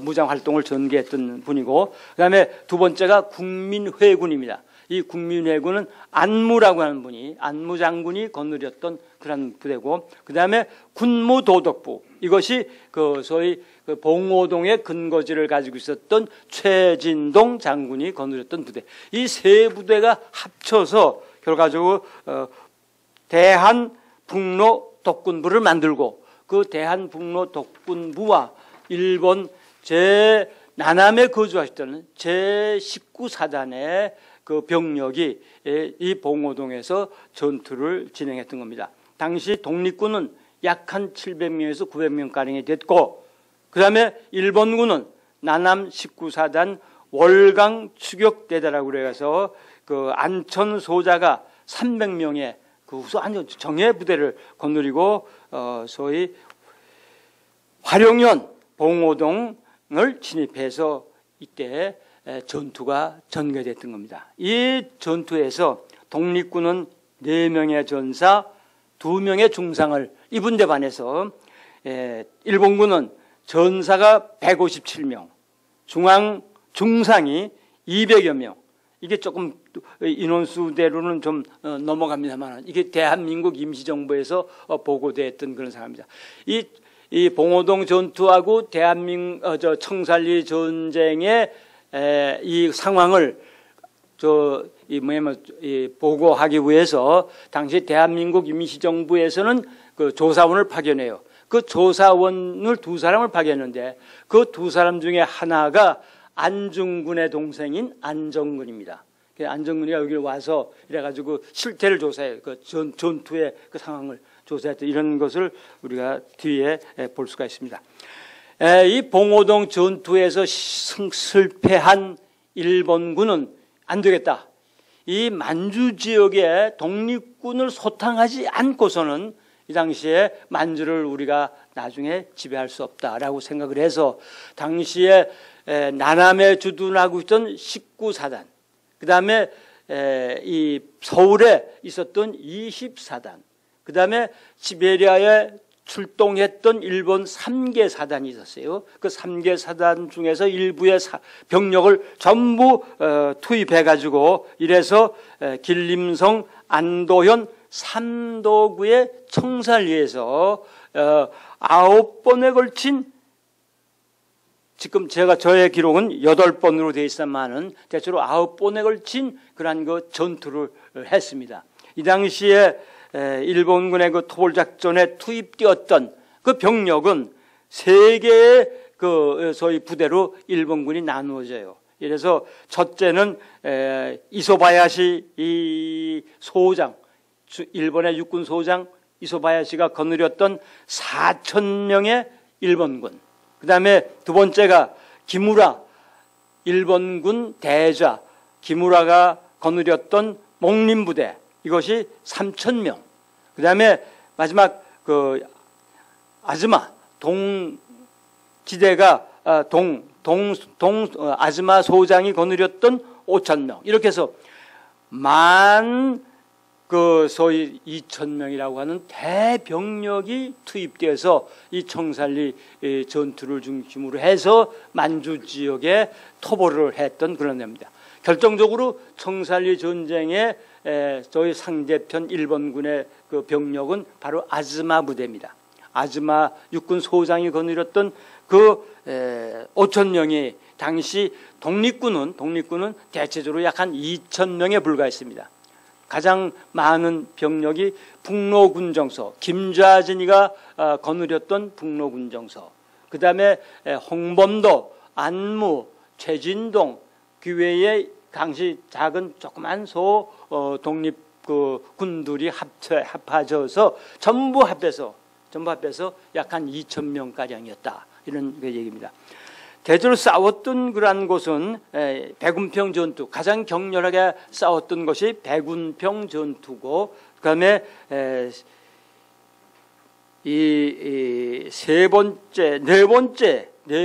무장 활동을 전개했던 분이고, 그다음에 두 번째가 국민회군입니다. 이 국민회군은 안무라고 하는 분이 안무 장군이 거느렸던 그런 부대고, 그다음에 군무도덕부, 이것이 소위 봉오동의 근거지를 가지고 있었던 최진동 장군이 거느렸던 부대. 이 세 부대가 합쳐서 결과적으로 대한북로 독군부를 만들고, 그 대한북로 독군부와 일본 남함에 거주하셨던 제19사단의 그 병력이 이 봉오동에서 전투를 진행했던 겁니다. 당시 독립군은 약 한 700명에서 900명가량이 됐고, 그 다음에 일본군은 남함 19사단 월강 추격대대라고 그래서 그 안천 소자가 300명의 그 아주 정예 부대를 거느리고 소위 화룡현 봉오동을 진입해서 이때 전투가 전개됐던 겁니다. 이 전투에서 독립군은 4명의 전사, 2명의 중상을 입은 데 반해서 일본군은 전사가 157명, 중상이 200여 명. 이게 조금 인원수대로는 좀 넘어갑니다만 이게 대한민국 임시정부에서 보고됐던 그런 상황입니다. 이 봉오동 전투하고 청산리 전쟁의 이 상황을 보고하기 위해서 당시 대한민국 임시정부에서는 그 조사원을 파견해요. 그 조사원을 2사람을 파견했는데 그 2사람 중에 하나가 안중근의 동생인 안정근입니다. 안정근이가 여기 와서 이래가지고 실태를 조사해요. 그 전투의 그 상황을 조사했던 이런 것을 우리가 뒤에 볼 수가 있습니다. 이 봉오동 전투에서 실패한 일본군은 안 되겠다. 이 만주 지역의 독립군을 소탕하지 않고서는 이 당시에 만주를 우리가 나중에 지배할 수 없다라고 생각을 해서 당시에 남함에 주둔하고 있던 19사단, 그 다음에 이 서울에 있었던 20사단, 그 다음에 시베리아에 출동했던 일본 3개 사단이 있었어요. 그 3개 사단 중에서 일부의 병력을 전부 투입해가지고 이래서 길림성 안도현 삼도구의 청살리에서 9번에 걸친, 지금 저의 기록은 8번으로 되어 있지만은 대체로 9번에 걸친 그러한 그 전투를 했습니다. 이 당시에 일본군의 그 토벌 작전에 투입되었던 그 병력은 3개의 그 소위 부대로 일본군이 나누어져요. 이래서 첫째는 이소바야시 이 소장, 일본의 육군 소장 이소바야시가 거느렸던 4,000명의 일본군. 그 다음에 두 번째가 기무라, 일본군 대좌 기무라가 거느렸던 목림부대, 이것이 3,000명. 그 다음에 마지막 그 아즈마 동지대가 아즈마 소장이 거느렸던 5,000명. 이렇게 해서 그 소위 2,000명이라고 하는 대병력이 투입되어서 이 청살리 전투를 중심으로 해서 만주 지역에 토벌을 했던 그런 데입니다. 결정적으로 청살리 전쟁의 저희 상대편 일본군의 그 병력은 바로 아즈마 부대입니다. 아즈마 육군 소장이 거느렸던 그 5,000명이 당시 독립군은 대체적으로 약 한 2,000명에 불과했습니다. 가장 많은 병력이 북로군정서, 김좌진이가 거느렸던 북로군정서, 그 다음에 홍범도, 안무, 최진동, 귀외의 당시 작은 조그만 독립 그 군들이 합쳐서 전부 합해서 약 한 2,000명가량이었다. 이런 그 얘기입니다. 대체로 싸웠던 그러한 곳은 백운평 전투, 가장 격렬하게 싸웠던 것이 백운평 전투고, 그다음에 이 네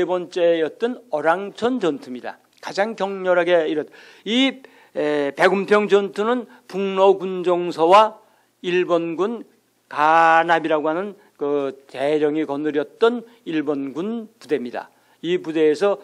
번째였던 어랑천 전투입니다. 가장 격렬하게 이 백운평 전투는 북로군정서와 일본군 가납이라고 하는 그 대령이 거느렸던 일본군 부대입니다. 이 부대에서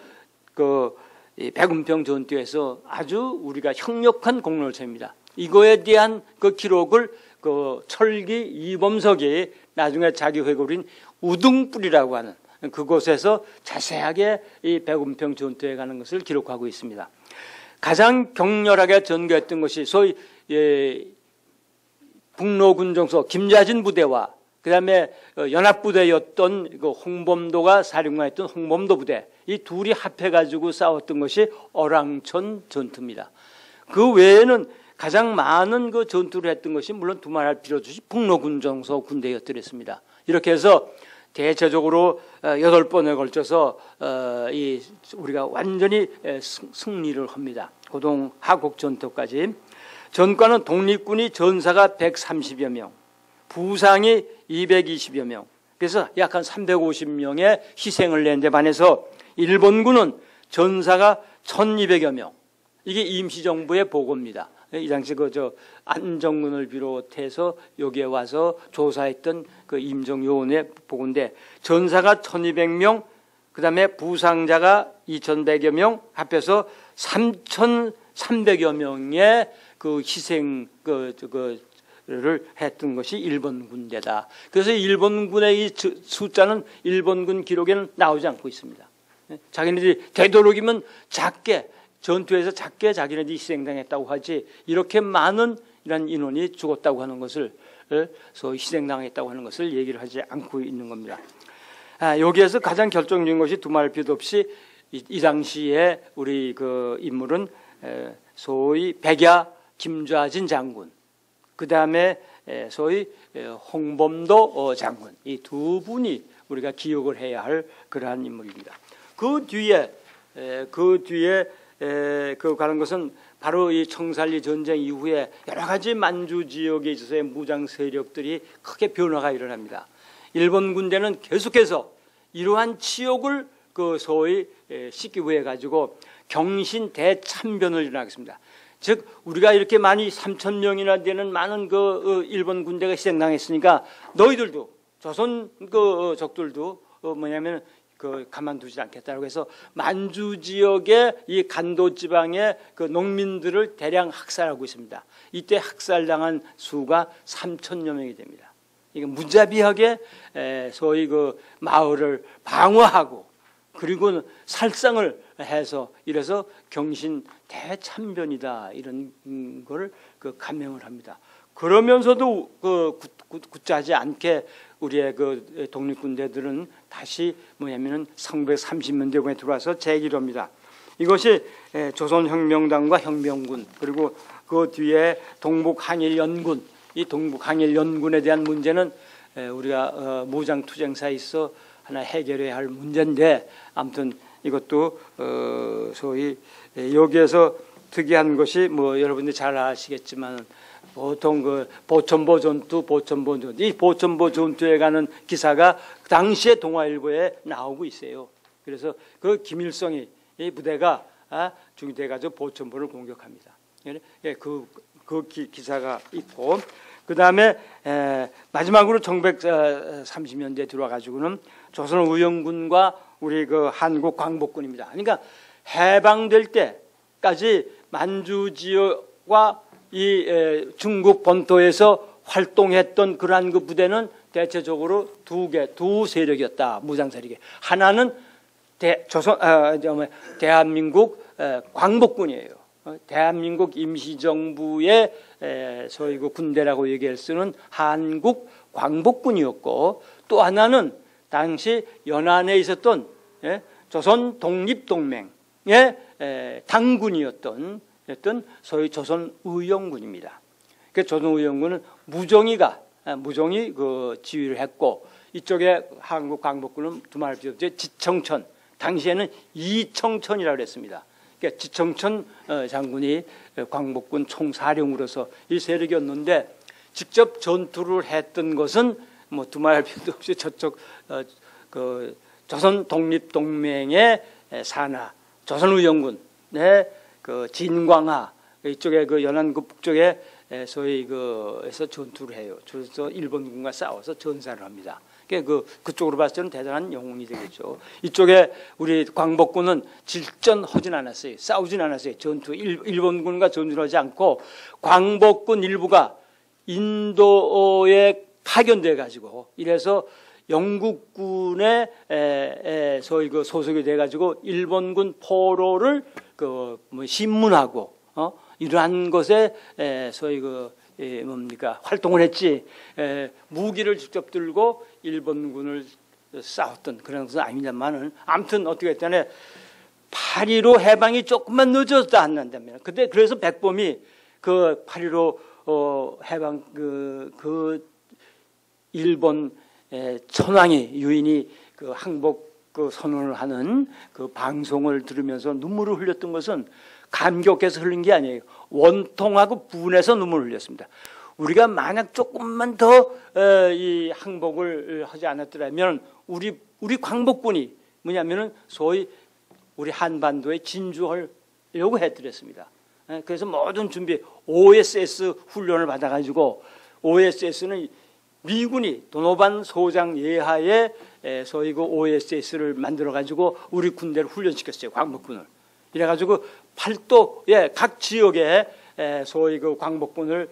그 백운평 전투에서 아주 우리가 혁력한 공로를 세웁니다. 이거에 대한 그 기록을 그 철기 이범석이 나중에 자기 회고인 우등불이라고 하는 그곳에서 자세하게 이 백운평 전투에 가는 것을 기록하고 있습니다. 가장 격렬하게 전개했던 것이 소위 북로군정서 김좌진 부대와 그 다음에 연합부대였던 그 홍범도가 사령관했던 홍범도 부대, 이 둘이 합해가지고 싸웠던 것이 어랑천 전투입니다. 그 외에는 가장 많은 그 전투를 했던 것이 물론 두말할 필요 없이 북로군정서 군대였더랬습니다. 이렇게 해서 대체적으로 8번에 걸쳐서 우리가 완전히 승리를 합니다. 고동 하곡 전투까지. 전과는 독립군이 전사가 130여 명, 부상이 220여 명, 그래서 약 한 350명의 희생을 낸 데 반해서 일본군은 전사가 1,200여 명. 이게 임시정부의 보고입니다. 이 당시 안정근을 비롯해서 여기에 와서 조사했던 그 임정요원의 보고인데, 전사가 1,200명, 그 다음에 부상자가 2,100여 명, 합해서 3,300여 명의 그 희생 를 했던 것이 일본 군대다. 그래서 일본군의 이 숫자는 일본군 기록에는 나오지 않고 있습니다. 자기네들이 되도록이면 작게, 전투에서 작게 자기네들이 희생당했다고 하지, 이렇게 많은 이런 인원이 죽었다고 하는 것을, 희생당했다고 하는 것을 얘기를 하지 않고 있는 겁니다. 여기에서 가장 결정적인 것이 두말 필요 없이 이 당시에 우리 그 인물은 소위 백야 김좌진 장군, 그 다음에 소위 홍범도 장군, 이 두 분이 우리가 기억을 해야 할 그러한 인물입니다. 그 뒤에 가는 것은 바로 이 청살리 전쟁 이후에 여러 가지 만주 지역에 있어서의 무장 세력들이 크게 변화가 일어납니다. 일본 군대는 계속해서 이러한 치욕을 그 소위 씻기 위해 가지고 경신 대참변을 일어나겠습니다. 즉 우리가 이렇게 많이 3,000명이나 되는 많은 그 일본 군대가 희생당했으니까 너희들도 조선 그 적들도 뭐냐면 가만두지 않겠다고 해서 만주 지역의 이 간도 지방의 그 농민들을 대량 학살하고 있습니다. 이때 학살당한 수가 3천여 명이 됩니다. 이게 무자비하게 소위 그 마을을 방어하고 그리고 살상을 해서 이래서 경신 대참변이다 이런 걸 그 감명을 합니다. 그러면서도 그 굳자지 않게 우리의 그 독립군대들은 다시 뭐냐면은 1930년대에 들어와서 재기를 합니다. 이것이 조선혁명당과 혁명군 그리고 그 뒤에 동북항일연군 이 동북항일연군에 대한 문제는 우리가 무장투쟁사에 있어 하나 해결해야 할 문제인데 아무튼 이것도 소위 여기에서 특이한 것이 뭐 여러분들이 잘 아시겠지만 보통 그 보천보 전투 이 보천보 전투에 가는 기사가 당시에 동아일보에 나오고 있어요. 그래서 그 김일성이 이 부대가 중대해 가지고 보천보를 공격합니다. 그 기사가 있고 그 다음에 마지막으로 1930년대에 들어와가지고는 조선의용군과 우리 그 한국 광복군입니다. 그러니까 해방될 때까지 만주 지역과 이 중국 본토에서 활동했던 그러한 그 부대는 대체적으로 두 세력이었다. 무장 세력이 하나는 대한민국 광복군이에요. 대한민국 임시정부의 소위 그 군대라고 얘기할 수는 한국 광복군이었고 또 하나는 당시 연안에 있었던 조선 독립동맹의 당군이었던 소위 조선의용군입니다. 그 조선의용군은 무종이 그 지휘를 했고 이쪽에 한국 광복군은 두말 필요 없죠. 지청천 당시에는 이청천이라고 그랬습니다. 그러니까 지청천 장군이 광복군 총사령으로서 이 세력이었는데 직접 전투를 했던 것은 뭐 두말 필요도 없이 저쪽 그 조선 독립동맹의 산하 조선의용군의 그 진광하 이쪽에 그 연안그 북쪽에 소위 그에서 전투를 해요. 그래서 일본군과 싸워서 전사를 합니다. 그쪽으로 봤을 때는 대단한 영웅이 되겠죠. 이쪽에 우리 광복군은 질전하진 않았어요. 싸우진 않았어요. 일본군과 전투를 하지 않고 광복군 일부가 인도에 파견돼 가지고 이래서 영국군에 소위 그 소속이 돼 가지고 일본군 포로를 그 뭐 신문하고 이러한 것에 소위 그 뭡니까 활동을 했지 무기를 직접 들고 일본군을 싸웠던 그런 것은 아닙니다만은 아무튼 어떻게 했다네 8.15 해방이 조금만 늦어도 안 난다면 그때 그래서 백범이 그 8.15 해방 그 일본 천황이 유인이 그 항복 그 선언을 하는 그 방송을 들으면서 눈물을 흘렸던 것은 감격해서 흘린 게 아니에요. 원통하고 분해서 눈물을 흘렸습니다. 우리가 만약 조금만 더 이 항복을 하지 않았더라면 우리 광복군이 뭐냐면은 소위 우리 한반도에 진주하려고 해드렸습니다. 그래서 모든 준비 OSS 훈련을 받아가지고 OSS는 미군이 도노반 소장 예하에 소위 그 OSS를 만들어가지고 우리 군대를 훈련시켰어요. 광복군을. 이래가지고 팔도의 각 지역에 소위 그 광복군을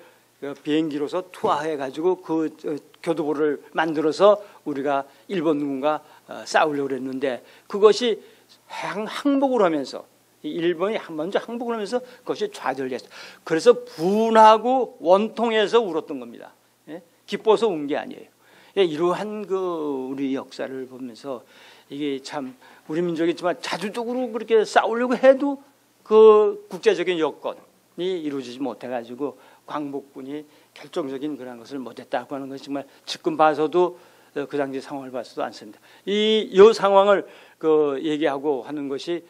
비행기로서 투하해가지고 그 교두보를 만들어서 우리가 일본군과 싸우려고 그랬는데 그것이 항복을 하면서 일본이 먼저 항복을 하면서 그것이 좌절됐어요. 그래서 분하고 원통해서 울었던 겁니다. 기뻐서 운 게 아니에요. 이러한 그 우리 역사를 보면서 이게 참 우리 민족이지만 자주적으로 그렇게 싸우려고 해도 그 국제적인 여건이 이루어지지 못해가지고 광복군이 결정적인 그런 것을 못했다고 하는 것이 정말 지금 봐서도 그 당시 상황을 봐서도 않습니다. 이 상황을 그 얘기하고 하는 것이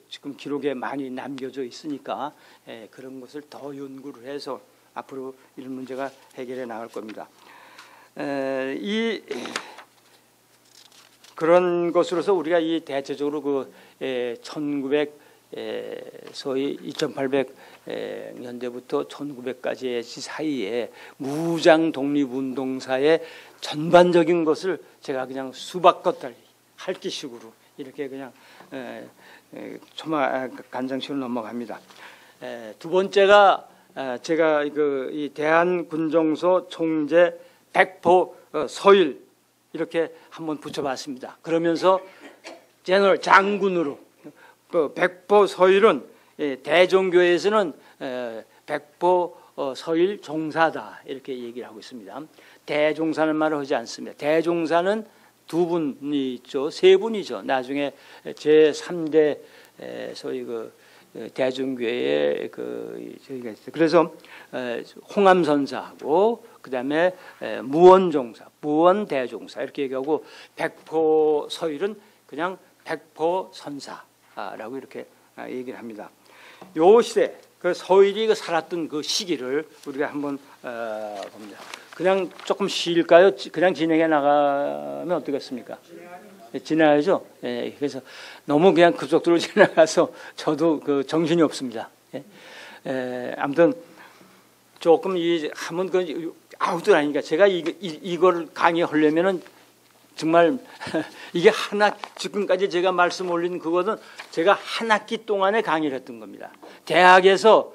지금 기록에 많이 남겨져 있으니까 그런 것을 더 연구를 해서 앞으로 이런 문제가 해결해 나갈 겁니다. 그런 것으로서 우리가 이 대체적으로 그 1900 소위 2800년대부터 1900까지의 사이에 무장 독립운동사의 전반적인 것을 제가 그냥 수박겉달리 할기식으로 이렇게 그냥 초마 간장식으로 넘어갑니다. 두 번째가 제가 이 대한군정소 총재 백포 서일 이렇게 한번 붙여봤습니다. 그러면서 제너럴 장군으로 그 백포 서일은 대종교에서는 백포 서일 종사다 이렇게 얘기를 하고 있습니다. 대종사는 말을 하지 않습니다. 대종사는 두 분이 있죠, 세 분이죠. 나중에 제 3대 소위 그 대종교의 저희가 있어요. 그래서 홍암선사하고 그다음에 무원종사, 무원대종사 이렇게 얘기하고 백포서일은 그냥 백포선사라고 이렇게 얘기를 합니다. 요 시대 그 서일이 살았던 그 시기를 우리가 한번 봅니다. 그냥 조금 쉴까요? 그냥 진행해 나가면 어떻겠습니까? 지나야죠. 예, 그래서 너무 그냥 급속도로 지나가서 저도 그 정신이 없습니다. 아무튼 조금 하면 그 아우도 아니니까 제가 이걸 강의하려면은 정말 이게 지금까지 제가 말씀 올린 그거는 제가 한 학기 동안에 강의를 했던 겁니다. 대학에서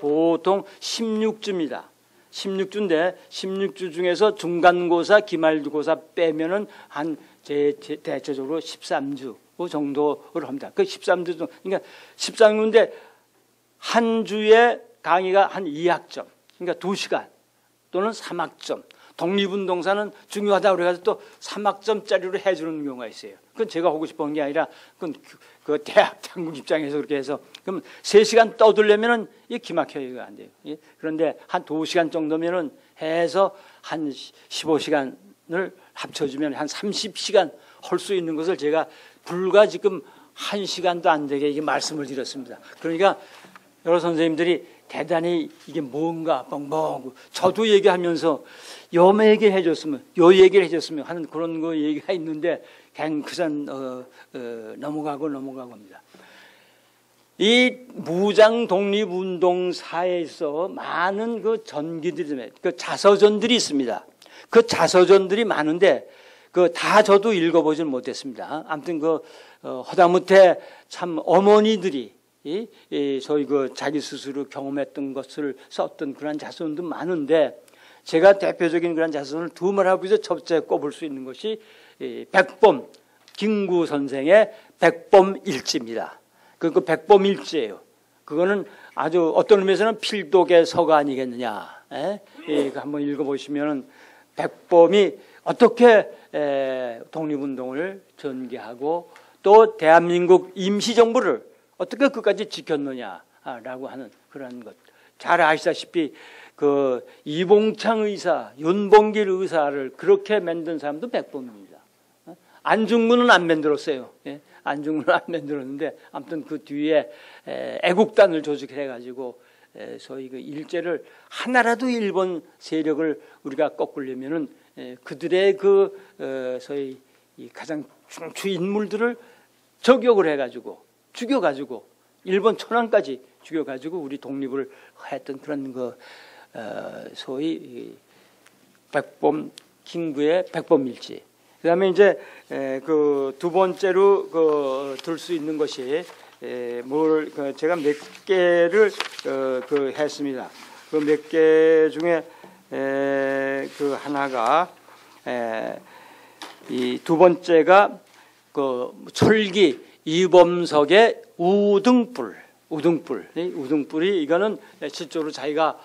보통 16주입니다. 16주인데 16주 중에서 중간고사, 기말고사 빼면은 한 대체적으로 13주 정도를 합니다. 그 13주 정도, 그러니까 13주인데 한 주에 강의가 한 2학점, 그러니까 2시간 또는 3학점. 독립운동사는 중요하다고 그래가지고 또 3학점짜리로 해주는 경우가 있어요. 그건 제가 하고 싶은 게 아니라 그건 그 대학 당국 입장에서 그렇게 해서 그럼 3시간 떠들려면은 이게 기막혀요. 이거 안 돼요. 그런데 한 2시간 정도면은 해서 한 15시간을 합쳐주면 한 30시간 할 수 있는 것을 제가 불과 지금 1시간도 안 되게 이게 말씀을 드렸습니다. 그러니까 여러 선생님들이 대단히 이게 뭔가 뻥뻥 저도 얘기하면서 요 얘기를 해줬으면 하는 그런 거 얘기가 있는데 그냥 그산 넘어가고 합니다. 이 무장 독립운동사에서 많은 그 전기들이 그 자서전들이 있습니다. 그 자서전들이 많은데 그 다 저도 읽어보질 못했습니다. 아무튼 그 허다못해 참 어머니들이 저희 그 자기 스스로 경험했던 것을 썼던 그런 자서전도 많은데 제가 대표적인 그런 자서전을 두 말하고서 첫째 꼽을 수 있는 것이 백범 김구 선생의 백범일지입니다. 그 백범일지예요. 그거는 아주 어떤 의미에서는 필독의 서가 아니겠느냐. 한번 읽어보시면 백범이 어떻게 독립운동을 전개하고 또 대한민국 임시정부를 어떻게 끝까지 지켰느냐라고 하는 그런 것. 잘 아시다시피 그 이봉창 의사, 윤봉길 의사를 그렇게 만든 사람도 백범입니다. 안중근은 안 만들었어요. 안중근은 안 만들었는데 아무튼 그 뒤에 애국단을 조직해가지고 소위 그 일제를 하나라도 일본 세력을 우리가 꺾으려면은 그들의 그 소위 이 가장 중추 인물들을 저격을 해가지고 죽여가지고 일본 천황까지 죽여가지고 우리 독립을 했던 그런 그 소위 백범 김구의 백범일지. 그다음에 이제 그 두 번째로 그 들 수 있는 것이 제가 몇 개를 그 했습니다. 그 몇 개 중에 그 하나가 이 두 번째가 그 철기 이범석의 우등불이 이거는 실제로 자기가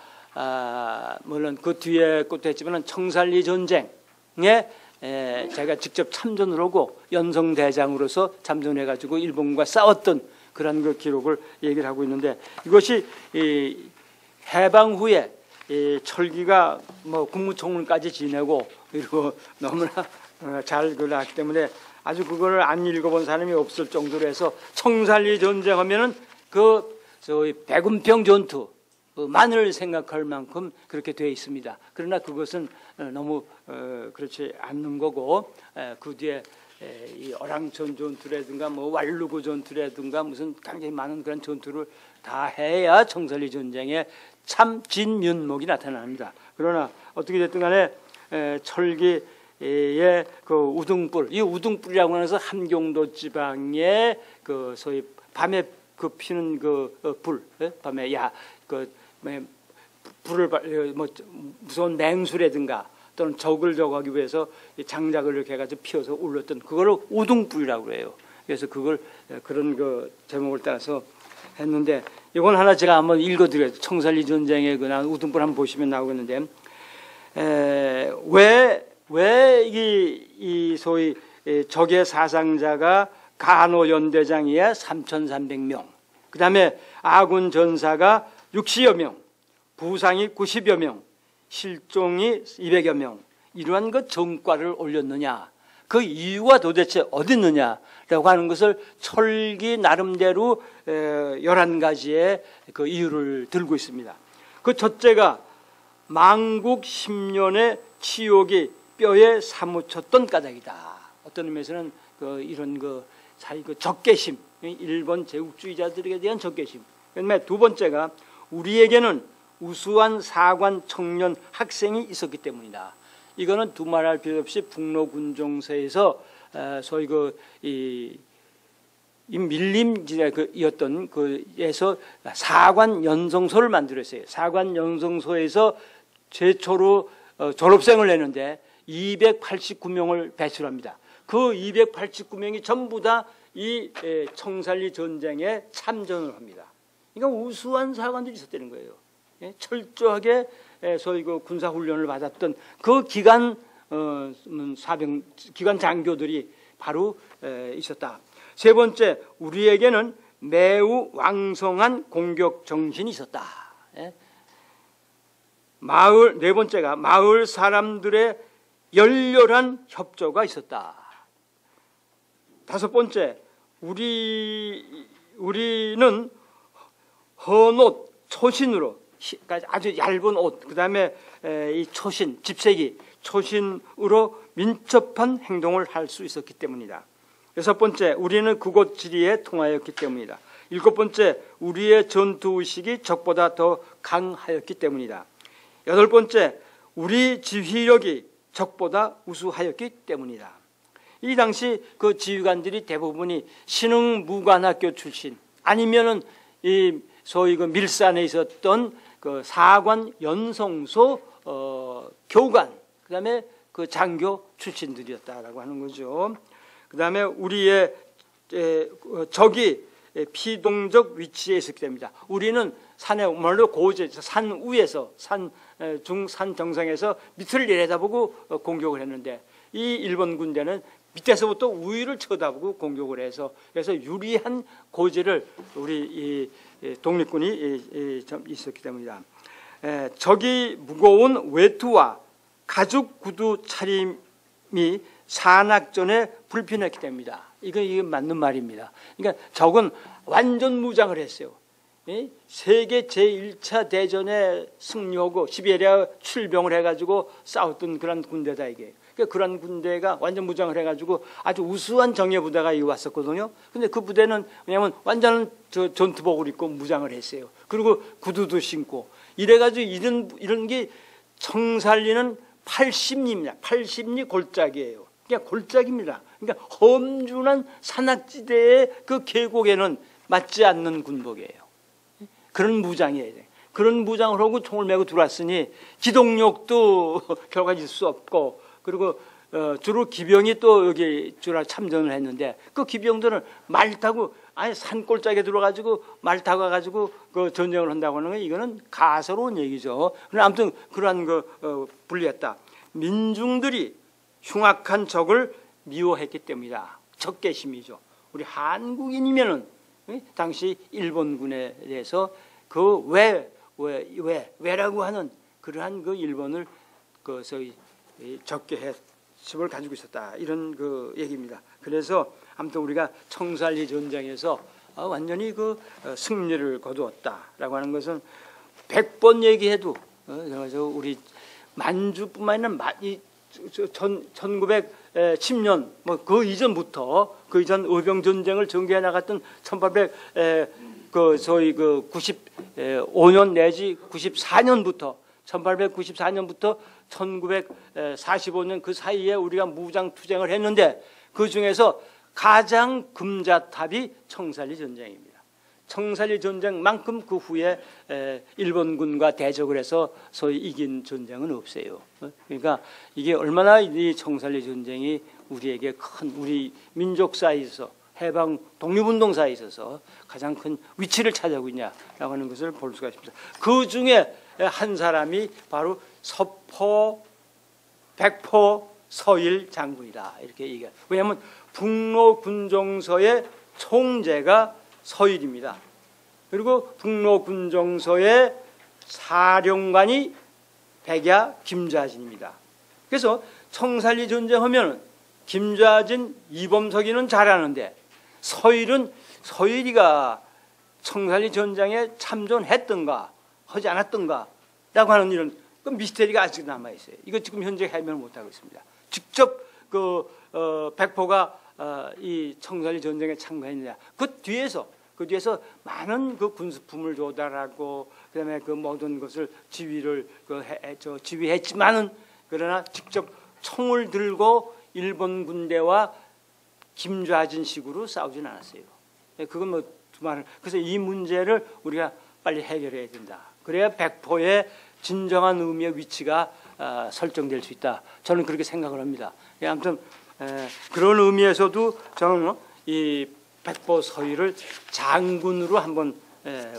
물론 그 뒤에 것도 했지만 청산리 전쟁에 자기가 직접 참전을 하고 연성대장으로서 참전해가지고 일본과 싸웠던 그런 그 기록을 얘기를 하고 있는데 이것이 해방 후에 철기가 뭐 국무총리까지 지내고 이러고 너무나 잘 그러기 때문에 아주 그거를 안 읽어본 사람이 없을 정도로 해서 청산리 전쟁하면은 그 저희 백운평 전투만을 생각할 만큼 그렇게 되어 있습니다. 그러나 그것은 너무 그렇지 않는 거고 그 뒤에 이 어랑천 전투라든가 뭐 왈루구 전투라든가 무슨 굉장히 많은 그런 전투를 다 해야 청산리 전쟁에 참 진면목이 나타납니다. 그러나 어떻게 됐든 간에 철기 그 우등불, 이 우등불이라고 하는 것은 함경도 지방의 그 소위 밤에 그 피는 그 불, 밤에 불을 뭐 무서운 맹수라든가 또는 적을 저거하기 위해서 장작을 이렇게 해가지고 피워서 올렸던 그거를 우등불이라고 해요. 그래서 그걸 그런 그 제목을 따라서 했는데 이건 하나 제가 한번 읽어드려요. 청산리 전쟁의 그 우등불 한번 보시면 나오겠는데 왜 이 소위 적의 사상자가 간호 연대장이야 3,300명, 그 다음에 아군 전사가 60여 명, 부상이 90여 명, 실종이 200여 명, 이러한 그 전과를 올렸느냐, 그 이유가 도대체 어디 있느냐라고 하는 것을 철기 나름대로 11가지의 그 이유를 들고 있습니다. 그 첫째가 망국 10년의 치욕이 뼈에 사무쳤던 까닭이다. 어떤 의미에서는 이런 자기 적개심, 일본 제국주의자들에 대한 적개심. 그다음에 두 번째가 우리에게는 우수한 사관 청년 학생이 있었기 때문이다. 이거는 두말할 필요 없이 북로군종서에서 소위 이 밀림지대였던 그에서 사관 연성소를 만들었어요. 사관 연성소에서 최초로 졸업생을 내는데 289명을 배출합니다. 그 289명이 전부 다 이 청산리 전쟁에 참전을 합니다. 그러니까 우수한 사관들이 있었다는 거예요. 철저하게 소위 그 군사 훈련을 받았던 그 기관 기관 장교들이 바로 있었다. 세 번째, 우리에게는 매우 왕성한 공격 정신이 있었다. 네 번째가 마을 사람들의 열렬한 협조가 있었다. 다섯 번째, 우리는 헌옷, 초신으로 아주 얇은 옷, 그 다음에 이 초신, 집세기, 초신으로 민첩한 행동을 할 수 있었기 때문이다. 여섯 번째, 우리는 그곳 지리에 통하였기 때문이다. 일곱 번째, 우리의 전투의식이 적보다 더 강하였기 때문이다. 여덟 번째, 우리 지휘력이 적보다 우수하였기 때문이다. 이 당시 그 지휘관들이 대부분이 신흥무관학교 출신, 아니면은 이 소위 그 밀산에 있었던 그 사관 연성소 교관, 그다음에 그 장교 출신들이었다라고 하는 거죠. 그다음에 우리의 적이 피동적 위치에 있었기 때문이다. 우리는 산에 물론 고제 산 위에서 산 정상에서 밑을 내려다보고 공격을 했는데 이 일본 군대는 밑에서부터 위를 쳐다보고 공격을 해서 그래서 유리한 고지를 우리 이 독립군이 있었기 때문이다. 적이 무거운 외투와 가죽 구두 차림이 산악전에 불편했기 때문이다. 이게 맞는 말입니다. 그러니까 적은 완전 무장을 했어요. 세계 제1차 대전에 승리하고 시베리아 출병을 해가지고 싸웠던 그런 군대다 이게. 그러니까 그런 군대가 완전 무장을 해가지고 아주 우수한 정예 부대가 왔었거든요. 근데 그 부대는 왜냐하면 완전 전투복을 입고 무장을 했어요. 그리고 구두도 신고 이래가지고 이런 게 청산리는 80리입니다. 80리 골짜기예요. 그냥 골짜기입니다. 그러니까 험준한 산악지대의 그 계곡에는 맞지 않는 군복이에요. 그런 무장이에요. 그런 무장을 하고 총을 메고 들어왔으니 기동력도 결과 있을 수 없고, 그리고 주로 기병이 또 여기 주로 참전을 했는데 그 기병들은 말 타고 아예 산골짜기에 들어가지고 말 타고 가지고 그 전쟁을 한다고 하는 건 이거는 가소로운 얘기죠. 그러나 아무튼 그러한 불리했다. 민중들이 흉악한 적을 미워했기 때문이다. 적개심이죠. 우리 한국인이면은 당시 일본군에 대해서 그 왜라고 하는 그러한 그 일본을 소위 적개심을 가지고 있었다. 이런 그 얘기입니다. 그래서 아무튼 우리가 청산리 전쟁에서 완전히 그 승리를 거두었다라고 하는 것은 100번 얘기해도 우리 만주뿐만 아니라 1910년 그 이전부터 그 이전 의병 전쟁을 전개해 나갔던 1895년 내지 94년부터 1894년부터 1945년 그 사이에 우리가 무장 투쟁을 했는데 그 중에서 가장 금자탑이 청산리 전쟁입니다. 청산리 전쟁만큼 그 후에 일본군과 대적을 해서 소위 이긴 전쟁은 없어요. 그러니까 이게 얼마나 이 청산리 전쟁이 우리에게 큰 우리 민족사에 있어서 해방 독립운동사에 있어서 가장 큰 위치를 차지하고 있냐라고 하는 것을 볼 수가 있습니다. 그 중에 한 사람이 바로 서포, 백포, 서일 장군이다 이렇게 얘기해요. 왜냐하면 북로 군정서의 총재가 서일입니다. 그리고 북로 군정서의 사령관이 백야 김좌진입니다. 그래서 청산리 전쟁하면 김좌진, 이범석이는 잘하는데 서일이가 청산리 전쟁에 참전했던가 하지 않았던가라고 하는 이런 그 미스터리가 아직 남아 있어요. 이거 지금 현재 해명을 못 하고 있습니다. 직접 백포가 이 청산리 전쟁에 참가했느냐? 그 뒤에서 많은 그 군수품을 조달하고 그다음에 그 모든 것을 지휘했지만은 그러나 직접 총을 들고 일본 군대와 김좌진식으로 싸우진 않았어요. 그건 뭐 두말을. 그래서 이 문제를 우리가 빨리 해결해야 된다. 그래야 백포의 진정한 의미의 위치가 설정될 수 있다. 저는 그렇게 생각을 합니다. 아무튼 그런 의미에서도 저는 이 백포 서일을 장군으로 한번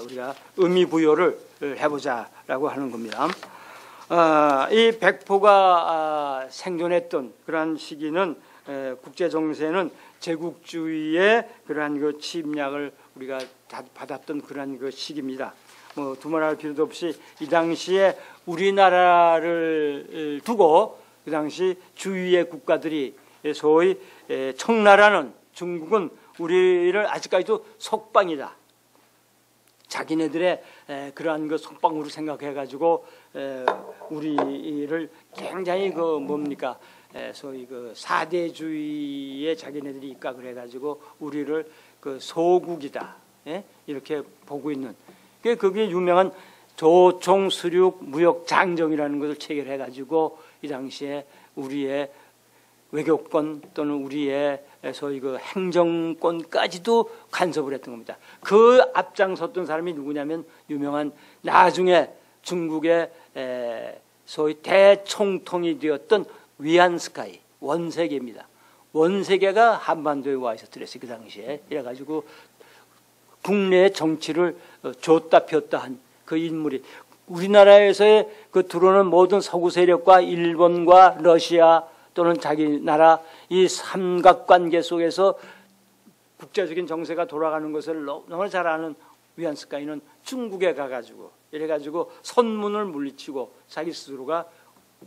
우리가 의미 부여를 해보자라고 하는 겁니다. 이 백포가 생존했던 그러한 시기는 국제 정세는 제국주의의 그러한 그 침략을 우리가 받았던 그러한 그 시기입니다. 뭐 두말할 필요도 없이 이 당시에 우리나라를 두고 그 당시 주위의 국가들이 소위 청나라는 중국은 우리를 아직까지도 속방이다. 자기네들의 그러한 그 속방으로 생각해가지고 우리를 굉장히 그 뭡니까 소위 그 사대주의에 자기네들이 입각을 해가지고 우리를 그 소국이다 이렇게 보고 있는 그게 유명한 조총수륙 무역장정이라는 것을 체결해가지고 이 당시에 우리의 외교권 또는 우리의 소위 그 행정권까지도 간섭을 했던 겁니다. 그 앞장섰던 사람이 누구냐면 유명한 나중에 중국의 소위 대총통이 되었던 위안스카이 원세계입니다. 원세계가 한반도에 와 있었더랬어요. 그 당시에. 이래가지고 국내의 정치를 줬다 폈다 한 그 인물이 우리나라에서의 그 들어오는 모든 서구 세력과 일본과 러시아 또는 자기 나라 이 삼각관계 속에서 국제적인 정세가 돌아가는 것을 너무 잘 아는 위안스카이는 중국에 가가지고 이래가지고 선문을 물리치고 자기 스스로가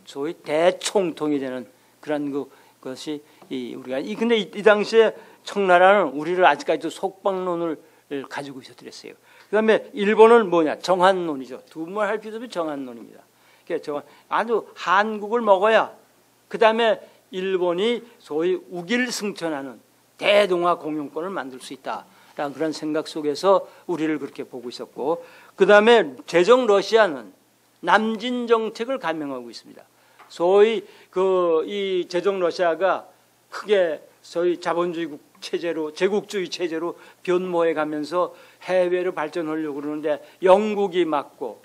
소위 대총통이 되는 그런 것이 우리가 근데 이 당시에 청나라는 우리를 아직까지도 속방론을 가지고 있었더랬어요. 그다음에 일본은 뭐냐 정한론이죠. 두말할 필요 없이 정한론입니다. 아주 한국을 먹어야 그다음에 일본이 소위 우길승천하는 대동아 공용권을 만들 수 있다라는 그런 생각 속에서 우리를 그렇게 보고 있었고 그다음에 제정 러시아는 남진 정책을 감행하고 있습니다. 소위 이 제정 러시아가 크게 소위 자본주의 체제로 제국주의 체제로 변모해 가면서 해외로 발전하려고 그러는데 영국이 막고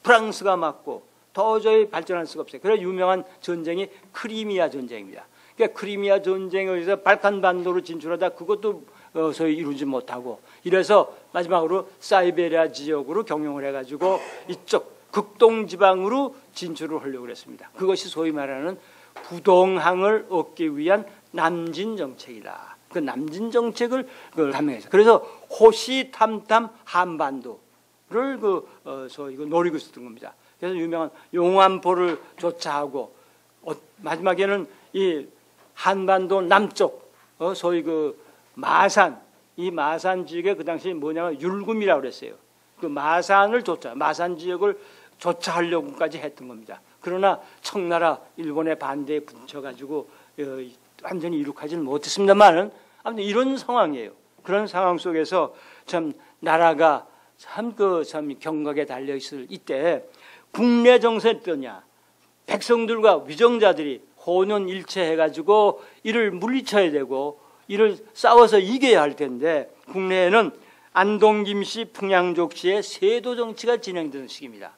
프랑스가 막고 도저히 발전할 수가 없어요. 그래서 유명한 전쟁이 크리미아 전쟁입니다. 그러니까 크리미아 전쟁에 의해서 발칸반도로 진출하다 그것도 소위 이루지 못하고 이래서 마지막으로 사이베리아 지역으로 경영을 해가지고 이쪽 극동지방으로 진출을 하려고 했습니다. 그것이 소위 말하는 부동항을 얻기 위한 남진 정책이다. 그 남진 정책을 감행해서 그래서 호시탐탐 한반도를 소위 노리고 있었던 겁니다. 그래서 유명한 용안포를 조차하고 마지막에는 이 한반도 남쪽 소위 마산 이 마산 지역에 그 당시 뭐냐면 율금이라고 그랬어요. 그 마산 지역을 조차하려고까지 했던 겁니다. 그러나 청나라 일본의 반대에 붙여가지고 완전히 이룩하지는 못했습니다만은 아무튼 이런 상황이에요. 그런 상황 속에서 참 나라가 참 경각에 달려 있을 이때 국내 정세는 어떠냐? 백성들과 위정자들이 혼연일체해가지고 이를 물리쳐야 되고 이를 싸워서 이겨야 할 텐데 국내에는 안동 김씨, 풍양족 씨의 세도 정치가 진행되는 시기입니다.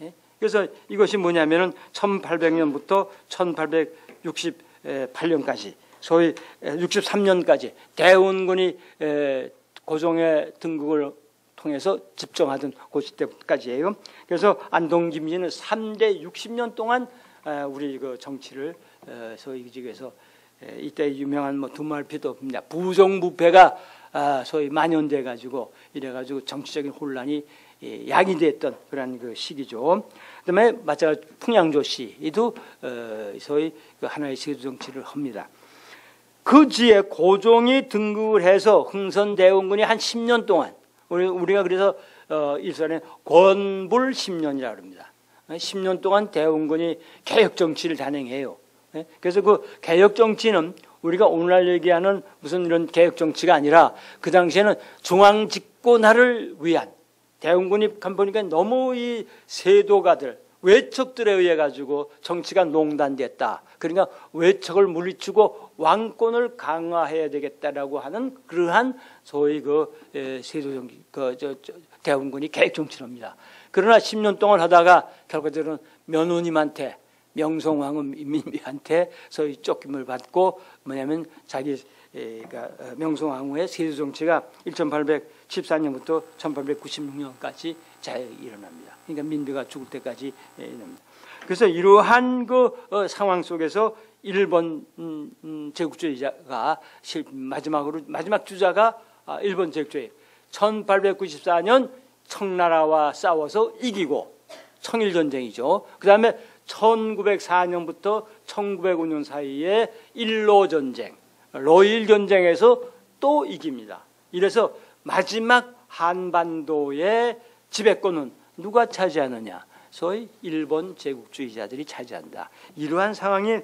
예? 그래서 이것이 뭐냐면은 1800년부터 1868년까지 소위 63년까지 대원군이 고종의 등극을 통해서 집정하던 그 시대까지예요. 그래서 안동 김씨는 3대 60년 동안 우리 그 정치를 소위 지역에서 이때 유명한 뭐 두말피도 부정부패가 소위 만연돼 가지고 이래 가지고 정치적인 혼란이 야기됐던 그런 그 시기죠. 그다음에 마찬가지로 풍양조 씨도 소위 그 하나의 세도 정치를 합니다. 그 뒤에 고종이 등극을 해서 흥선대원군이 한 10년 동안 우리가 그래서 일선에 권불 10년이라고 합니다. 10년 동안 대원군이 개혁 정치를 단행해요. 그래서 그 개혁 정치는 우리가 오늘날 얘기하는 무슨 이런 개혁 정치가 아니라 그 당시에는 중앙 집권화를 위한 대원군이 보니까 너무 이 세도가들 외척들에 의해 가지고 정치가 농단됐다. 그러니까 외척을 물리치고 왕권을 강화해야 되겠다라고 하는 그러한 소위 그 세도 정치, 대원군이 개혁 정치를 합니다. 그러나 10년 동안 하다가 결과적으로는 며느님한테 명성황후 민비한테 소위 쫓김을 받고 뭐냐면 자기 명성황후의 세도 정치가 1814년부터 1896년까지 잘 일어납니다. 그러니까 민비가 죽을 때까지 일어납니다. 그래서 이러한 그 상황 속에서 일본 제국주의자가 마지막 주자가 일본 제국주의 1894년 청나라와 싸워서 이기고 청일전쟁이죠. 그 다음에 1904년부터 1905년 사이에 일로전쟁, 로일전쟁에서 또 이깁니다. 이래서 마지막 한반도의 지배권은 누가 차지하느냐? 소위 일본 제국주의자들이 차지한다. 이러한 상황이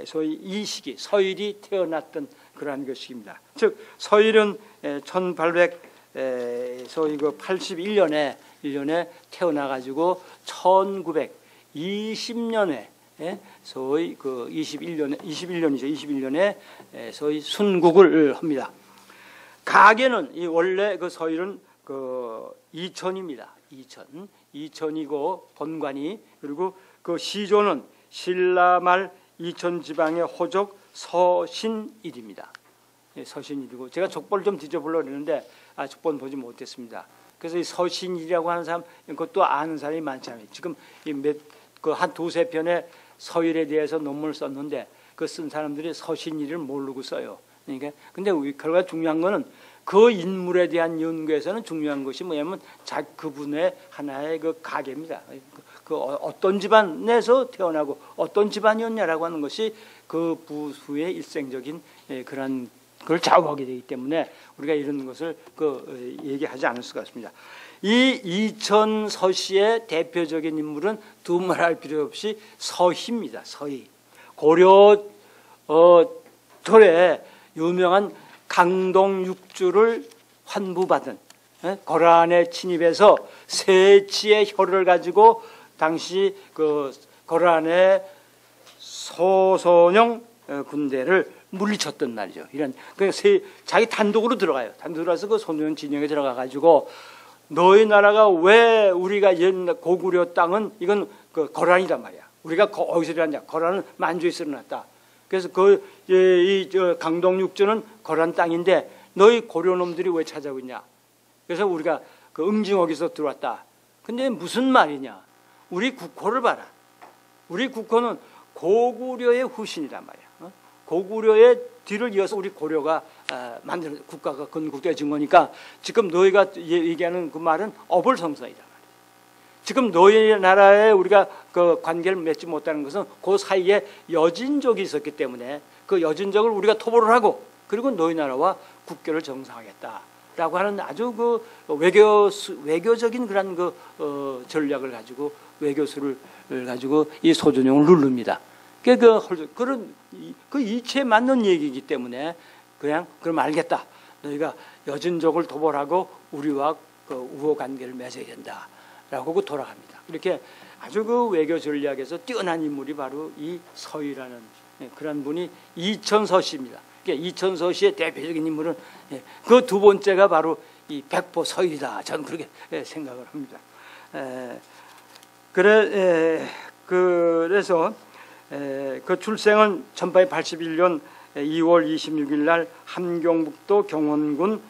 소위 이 시기 서일이 태어났던 그러한 것입니다. 즉 서일은 1881년에 태어나가지고 1920년에 소위 그 21년에 소위 순국을 합니다. 가계는 이 원래 그 서일은 그 이천입니다. 이천이고 본관이 그리고 그 시조는 신라말 이천 지방의 호족 서신일입니다. 서신일이고 제가 족보를 좀 뒤져보려고 했는데 족보는 보지 못했습니다. 그래서 이 서신일이라고 하는 사람 그것도 아는 사람이 많지 않아요. 지금 한 두세 편의 서일에 대해서 논문을 썼는데 그 쓴 사람들이 서신일을 모르고 써요. 그러니까 근데 결과 중요한 거는 그 인물에 대한 연구에서는 중요한 것이 뭐냐면 그분의 하나의 그 가계입니다. 그 어떤 집안에서 태어나고 어떤 집안이었냐라고 하는 것이 그 부수의 일생적인 그런 그걸 좌우하게 되기 때문에 우리가 이런 것을 얘기하지 않을 수가 없습니다. 이 이천 서씨의 대표적인 인물은 두말할 필요 없이 서희입니다. 서희. 고려 절에 유명한 강동 육주를 환부받은 거란에 침입해서 세치의 혀를 가지고 당시 그 거란의 소선영 군대를 물리쳤던 날이죠. 이런 자기 단독으로 들어가요. 단독으로 들어가서 그 소년 진영에 들어가 가지고 너희 나라가 왜 우리가 옛날 고구려 땅은 이건 그 거란이란 말이야. 우리가 어디서 일어났냐? 거란은 만주에서 일어났다. 그래서 이 강동 육주는 거란 땅인데 너희 고려 놈들이 왜 찾아오고 있냐? 그래서 우리가 그 응징어기서 들어왔다. 근데 무슨 말이냐? 우리 국호를 봐라. 우리 국호는 고구려의 후신이란 말이야. 고구려의 뒤를 이어서 우리 고려가 만든 국가가 건국되어진 거니까 지금 너희가 얘기하는 그 말은 어불성설이다 말이야. 지금 너희 나라에 우리가 그 관계를 맺지 못하는 것은 그 사이에 여진족이 있었기 때문에 그 여진족을 우리가 토벌을 하고 그리고 너희 나라와 국교를 정상하겠다라고 하는 아주 그 외교적인 그런 그 전략을 가지고 외교수를 가지고 이 소준용을 누릅니다. 그런 그 이치에 맞는 얘기이기 때문에 그럼 알겠다. 너희가 여진족을 도벌하고 우리와 그 우호 관계를 맺어야 된다. 라고 돌아갑니다. 이렇게 아주 그 외교 전략에서 뛰어난 인물이 바로 이 서희라는 그런 분이 이천서씨입니다. 그러니까 이천서씨의 대표적인 인물은 그 두 번째가 바로 이 백포 서희다. 저는 그렇게 생각을 합니다. 그래서 그 출생은 1881년 2월 26일 날 함경북도 경원군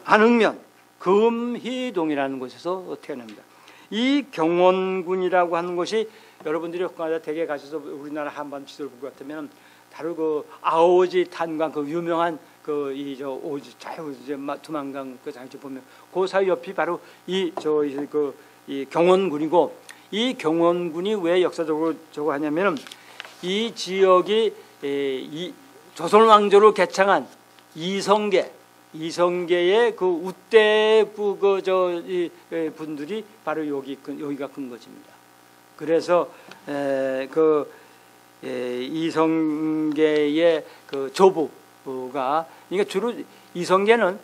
안흥면 금희동이라는 곳에서 태어납니다. 이 경원군이라고 하는 곳이 여러분들이 혹마다 대개 가셔서 우리나라 한반 지도를 볼 것 같으면 바로 그 아오지 탄광 그 유명한 그 이 저 오지 자유 두만강 그 장치 보면 그 사이 옆이 바로 이 경원군이고, 이 경원군이 왜 역사적으로 저거 하냐면은 이 지역이 이 조선 왕조로 개창한 이성계의 그 우대부 분들이 바로 여기가 근거지입니다. 그래서 이성계의 그 조부가, 그러니까 주로 이성계는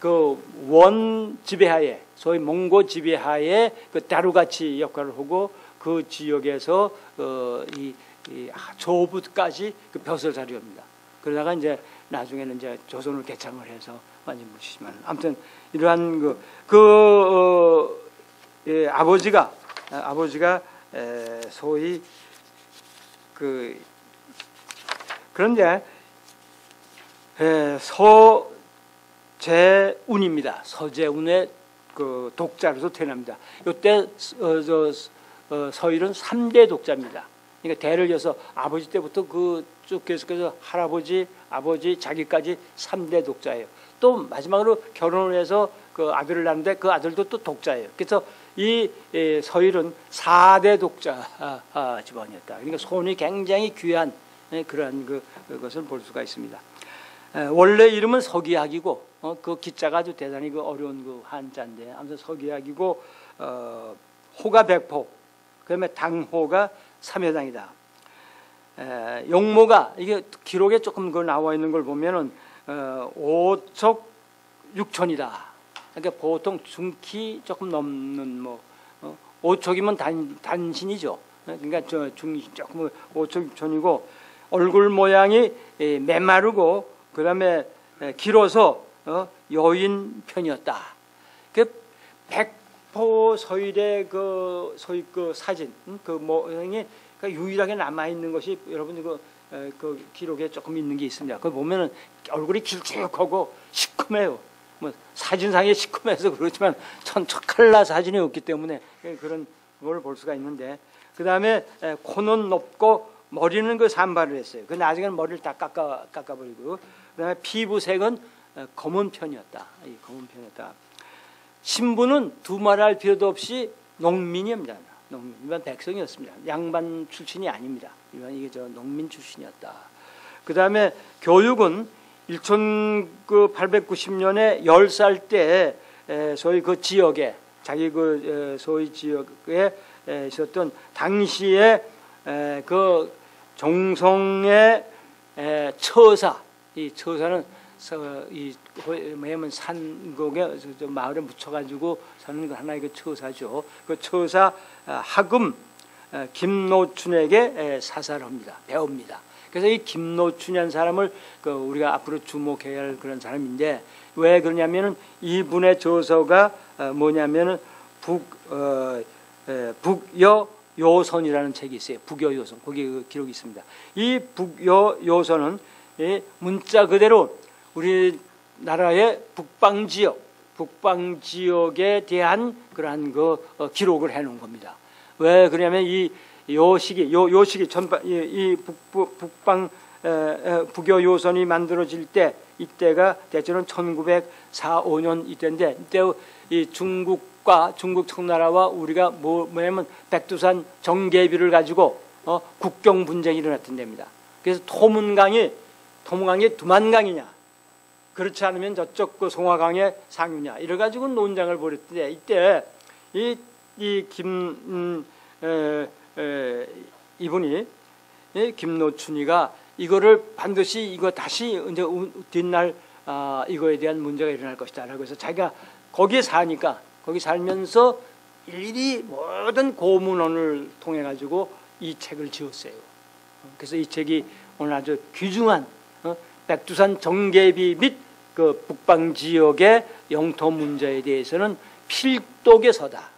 그 원 지배하에, 소위 몽고 지배하에 그 다루가치 역할을 하고 그 지역에서 이 조부까지 그 벼슬 자리입니다. 그러다가 이제 나중에는 이제 조선을 개창을 해서 완전 묻히지만, 아무튼 이러한 아버지가 소위 그런데 서재운입니다. 서재운의 그 독자로서 태어납니다. 이때 서일은 3대 독자입니다. 그러니까 대를 이어서 아버지 때부터 쭉 계속해서 할아버지, 아버지, 자기까지 3대 독자예요. 또 마지막으로 결혼을 해서 그 아들을 낳는데 그 아들도 또 독자예요. 그래서 이 서일은 4대 독자 집안이었다. 그러니까 손이 굉장히 귀한 그러한 그것을 볼 수가 있습니다. 원래 이름은 서기학이고, 그 기자가 아주 대단히 그 어려운 그 한자인데, 아무튼 서기학이고, 호가 백포, 그다음에 당호가 삼여당이다. 용모가, 이게 기록에 조금 그 나와 있는 걸 보면은 5척 6천이다. 그러니까 보통 중키 조금 넘는 5척이면 단신이죠. 그러니까 중키 조금 5척 6천이고, 얼굴 모양이 메마르고 그다음에 길어서 여인 편이었다. 그 백포 서일의 소위 그 사진, 그 모양이 유일하게 남아 있는 것이 여러분 그 기록에 조금 있는 게 있습니다. 그 보면은 얼굴이 길쭉하고 시커매요. 뭐 사진상에 시커매서 그렇지만 칼라 사진이 없기 때문에 그런 걸 볼 수가 있는데, 그 다음에 코는 높고 머리는 그 산발을 했어요. 그 나중에는 머리를 다 깎아버리고, 그다음에 피부색은 검은 편이었다. 검은 편이었다. 신부는 두말할 필요도 없이 농민입니다. 일반 백성이었습니다. 양반 출신이 아닙니다. 이게 농민 출신이었다. 그 다음에 교육은 1890년에 10살 때 소위 그 지역에, 자기 소위 지역에 있었던 당시에 그 종성의 처사, 이 처사는 뭐냐면 산곡에 마을에 묻혀가지고 사는 하나의 그 처사죠. 그 처사 하금 김노춘에게 사살합니다. 배웁니다. 그래서 이 김노춘이라는 사람을 우리가 앞으로 주목해야 할 그런 사람인데, 왜 그러냐면은 이분의 저서가 뭐냐면은 북여요선이라는 책이 있어요. 북여요선. 거기에 그 기록이 있습니다. 이 북여요선은 문자 그대로 우리나라의 북방 지역에 대한 그러한 기록을 해놓은 겁니다. 왜 그러냐면 이 시기 북방 북여요선이 만들어질 때, 이때가 대체는 1904, 5년 이때인데, 이때 이 중국 청나라와 우리가 뭐냐면 백두산 정계비를 가지고 국경 분쟁이 일어났던 데입니다. 그래서 토문강이 두만강이냐, 그렇지 않으면 저쪽 그 송화강의 상류냐, 이래 가지고 논쟁을 벌였는데, 이때 이분이 김노춘이가 이거를 반드시 다시 이제 뒷날 이거에 대한 문제가 일어날 것이다라고 해서 자기가 거기 살면서 일일이 모든 고문원을 통해 가지고 이 책을 지었어요. 그래서 이 책이 오늘 아주 귀중한 백두산 정계비 및 그 북방 지역의 영토 문제에 대해서는 필독의 서다,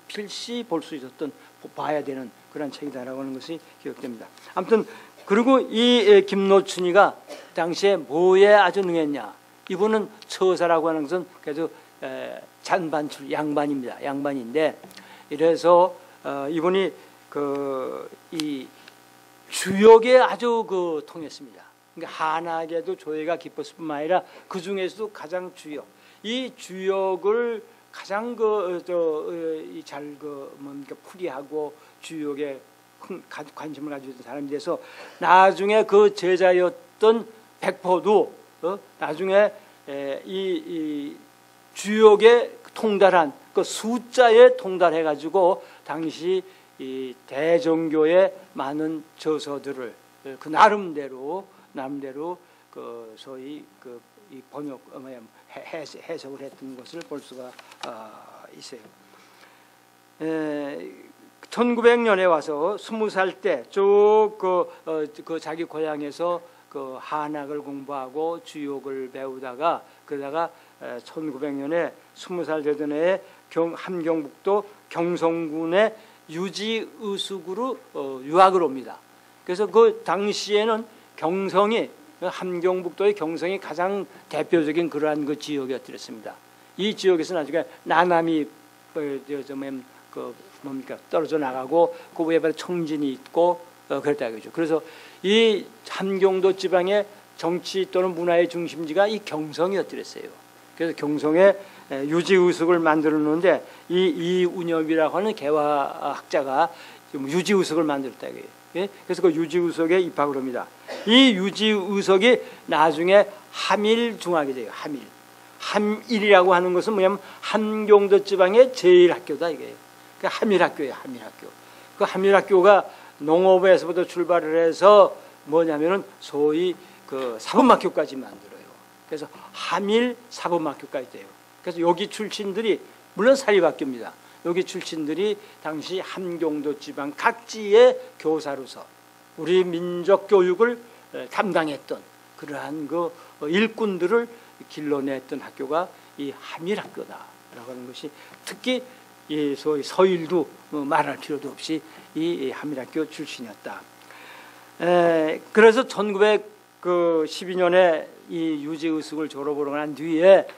필시 볼 수 있었던, 봐야 되는 그런 책이다라고 하는 것이 기억됩니다. 아무튼 그리고 이 김노춘이가 당시에 뭐에 아주 능했냐? 이분은 처사라고 하는 것은 그래도 잔반출 양반입니다. 양반인데 이래서 이분이 이 주역에 아주 통했습니다. 그러니까 한학에도 조예가 깊었을 뿐만 아니라 그 중에서도 가장 주역, 이 주역을 가장 뭡니까 풀이하고 주역에 큰 관심을 가지고 있던 사람이 돼서 나중에 그 제자였던 백포도 나중에 이 주역에 통달한 그 숫자에 통달해 가지고 당시 이 대종교의 많은 저서들을 그 나름대로 그 소위 이 번역 해석을 했던 것을 볼 수가 있어요. 1900년에 와서 20살 때 쭉 그 자기 고향에서 그 한학을 공부하고 주역을 배우다가 그러다가 1900년에 20살 되던 해에 함경북도 경성군의 유지의숙으로 유학을 옵니다. 그래서 그 당시에는 경성이 함경북도의 경성이 가장 대표적인 그러한 그 지역이었습니다. 이 지역에서 나중에 나남이 뭡니까 떨어져 나가고 그 외에 청진이 있고 그랬다 이거죠. 그래서 이 함경도 지방의 정치 또는 문화의 중심지가 이 경성이었더랬어요. 그래서 경성에 유지의숙을 만들어 놓는데 이 이운엽이라고 하는 개화학자가 유지의숙을 만들었다 이거예요. 예? 그래서 그 유지의석에 입학을 합니다. 이 유지의석이 나중에 함일중학이 돼요. 함일이라고 하는 것은 뭐냐면 함경도 지방의 제일 학교다 이거예요. 그 함일학교예요. 함일학교. 그 함일학교가 농업에서부터 출발을 해서 뭐냐면은 소위 그 사범학교까지 만들어요. 그래서 함일 사범학교까지 돼요. 그래서 여기 출신들이 물론 사립학교입니다. 여기 출신들이 당시 함경도 지방 각지의 교사로서 우리 민족 교육을 담당했던 그러한 그 일꾼들을 길러냈던 학교가 이 함일학교다라고 하는 것이 특히 이 소위 서일도 말할 필요도 없이 이 함일학교 출신이었다. 그래서 1912년에 이 유지의숙을 졸업을 한 뒤에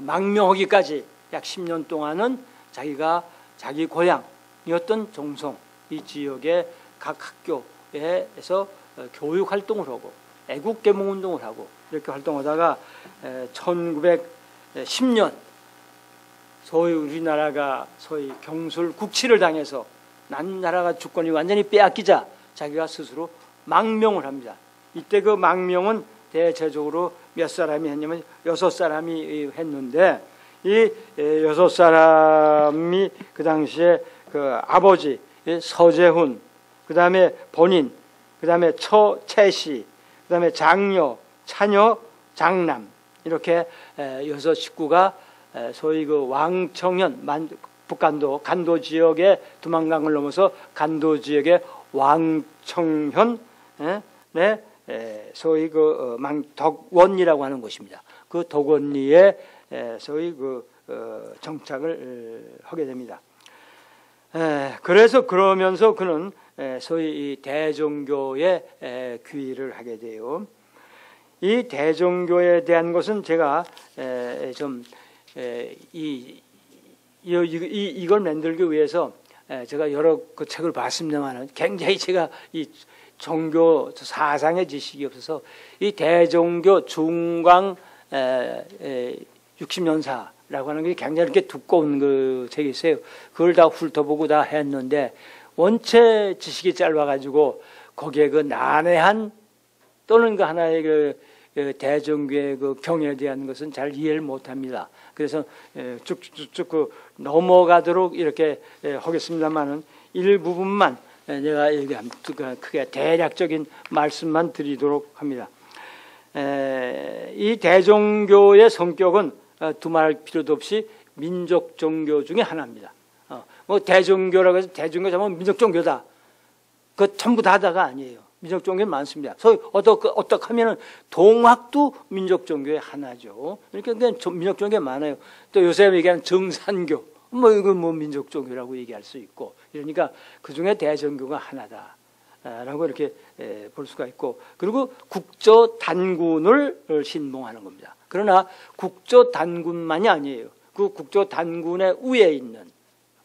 망명하기까지 약 10년 동안은 자기가 자기 고향이었던 종성 이 지역의 각 학교에서 교육 활동을 하고 애국 계몽 운동을 하고 이렇게 활동하다가 1910년 소위 우리나라가 소위 경술 국치를 당해서 난 나라가 주권이 완전히 빼앗기자 자기가 스스로 망명을 합니다. 이때 그 망명은 대체적으로 몇 사람이 했냐면 6사람이 했는데 이 6사람이 그 당시에 그 아버지 서재훈, 그 다음에 본인, 그 다음에 최씨, 그 다음에 장녀, 차녀, 장남 이렇게 6 식구가 소위 그 왕청현 북간도 간도 지역의 두만강을 넘어서 간도 지역의 왕청현 소위 그 덕원리라고 하는 곳입니다. 그 덕원리에 소위 그 정착을 하게 됩니다. 그래서 그러면서 그는 소위 이 대종교에 귀의를 하게 돼요. 이 대종교에 대한 것은 제가 좀 이걸 만들기 위해서 제가 여러 그 책을 봤습니다만 굉장히 제가 이 종교 사상의 지식이 없어서 이 대종교 중광 60년사라고 하는 게 굉장히 이렇게 두꺼운 그 책이 있어요. 그걸 다 훑어보고 다 했는데 원체 지식이 짧아가지고 거기에 그 난해한 또는 그 하나의 그 대종교의 그 경에 대한 것은 잘 이해를 못합니다. 그래서 쭉쭉쭉 그 넘어가도록 이렇게 하겠습니다만은 일부분만 내가 얘기합니다. 크게 대략적인 말씀만 드리도록 합니다. 이 대종교의 성격은 두말할 필요도 없이 민족 종교 중에 하나입니다. 뭐 대종교라고 해서 대종교 자면 민족 종교다. 그 전부 다가 아니에요. 민족 종교 많습니다. 소위 어떻게 하면은 동학도 민족 종교의 하나죠. 이렇게 민족 종교 많아요. 또 요새 얘기하는 정산교, 뭐 이거 뭐 민족 종교라고 얘기할 수 있고 이러니까 그 중에 대종교가 하나다라고 이렇게 볼 수가 있고 그리고 국조 단군을 신봉하는 겁니다. 그러나 국조 단군만이 아니에요. 그 국조 단군의 위에 있는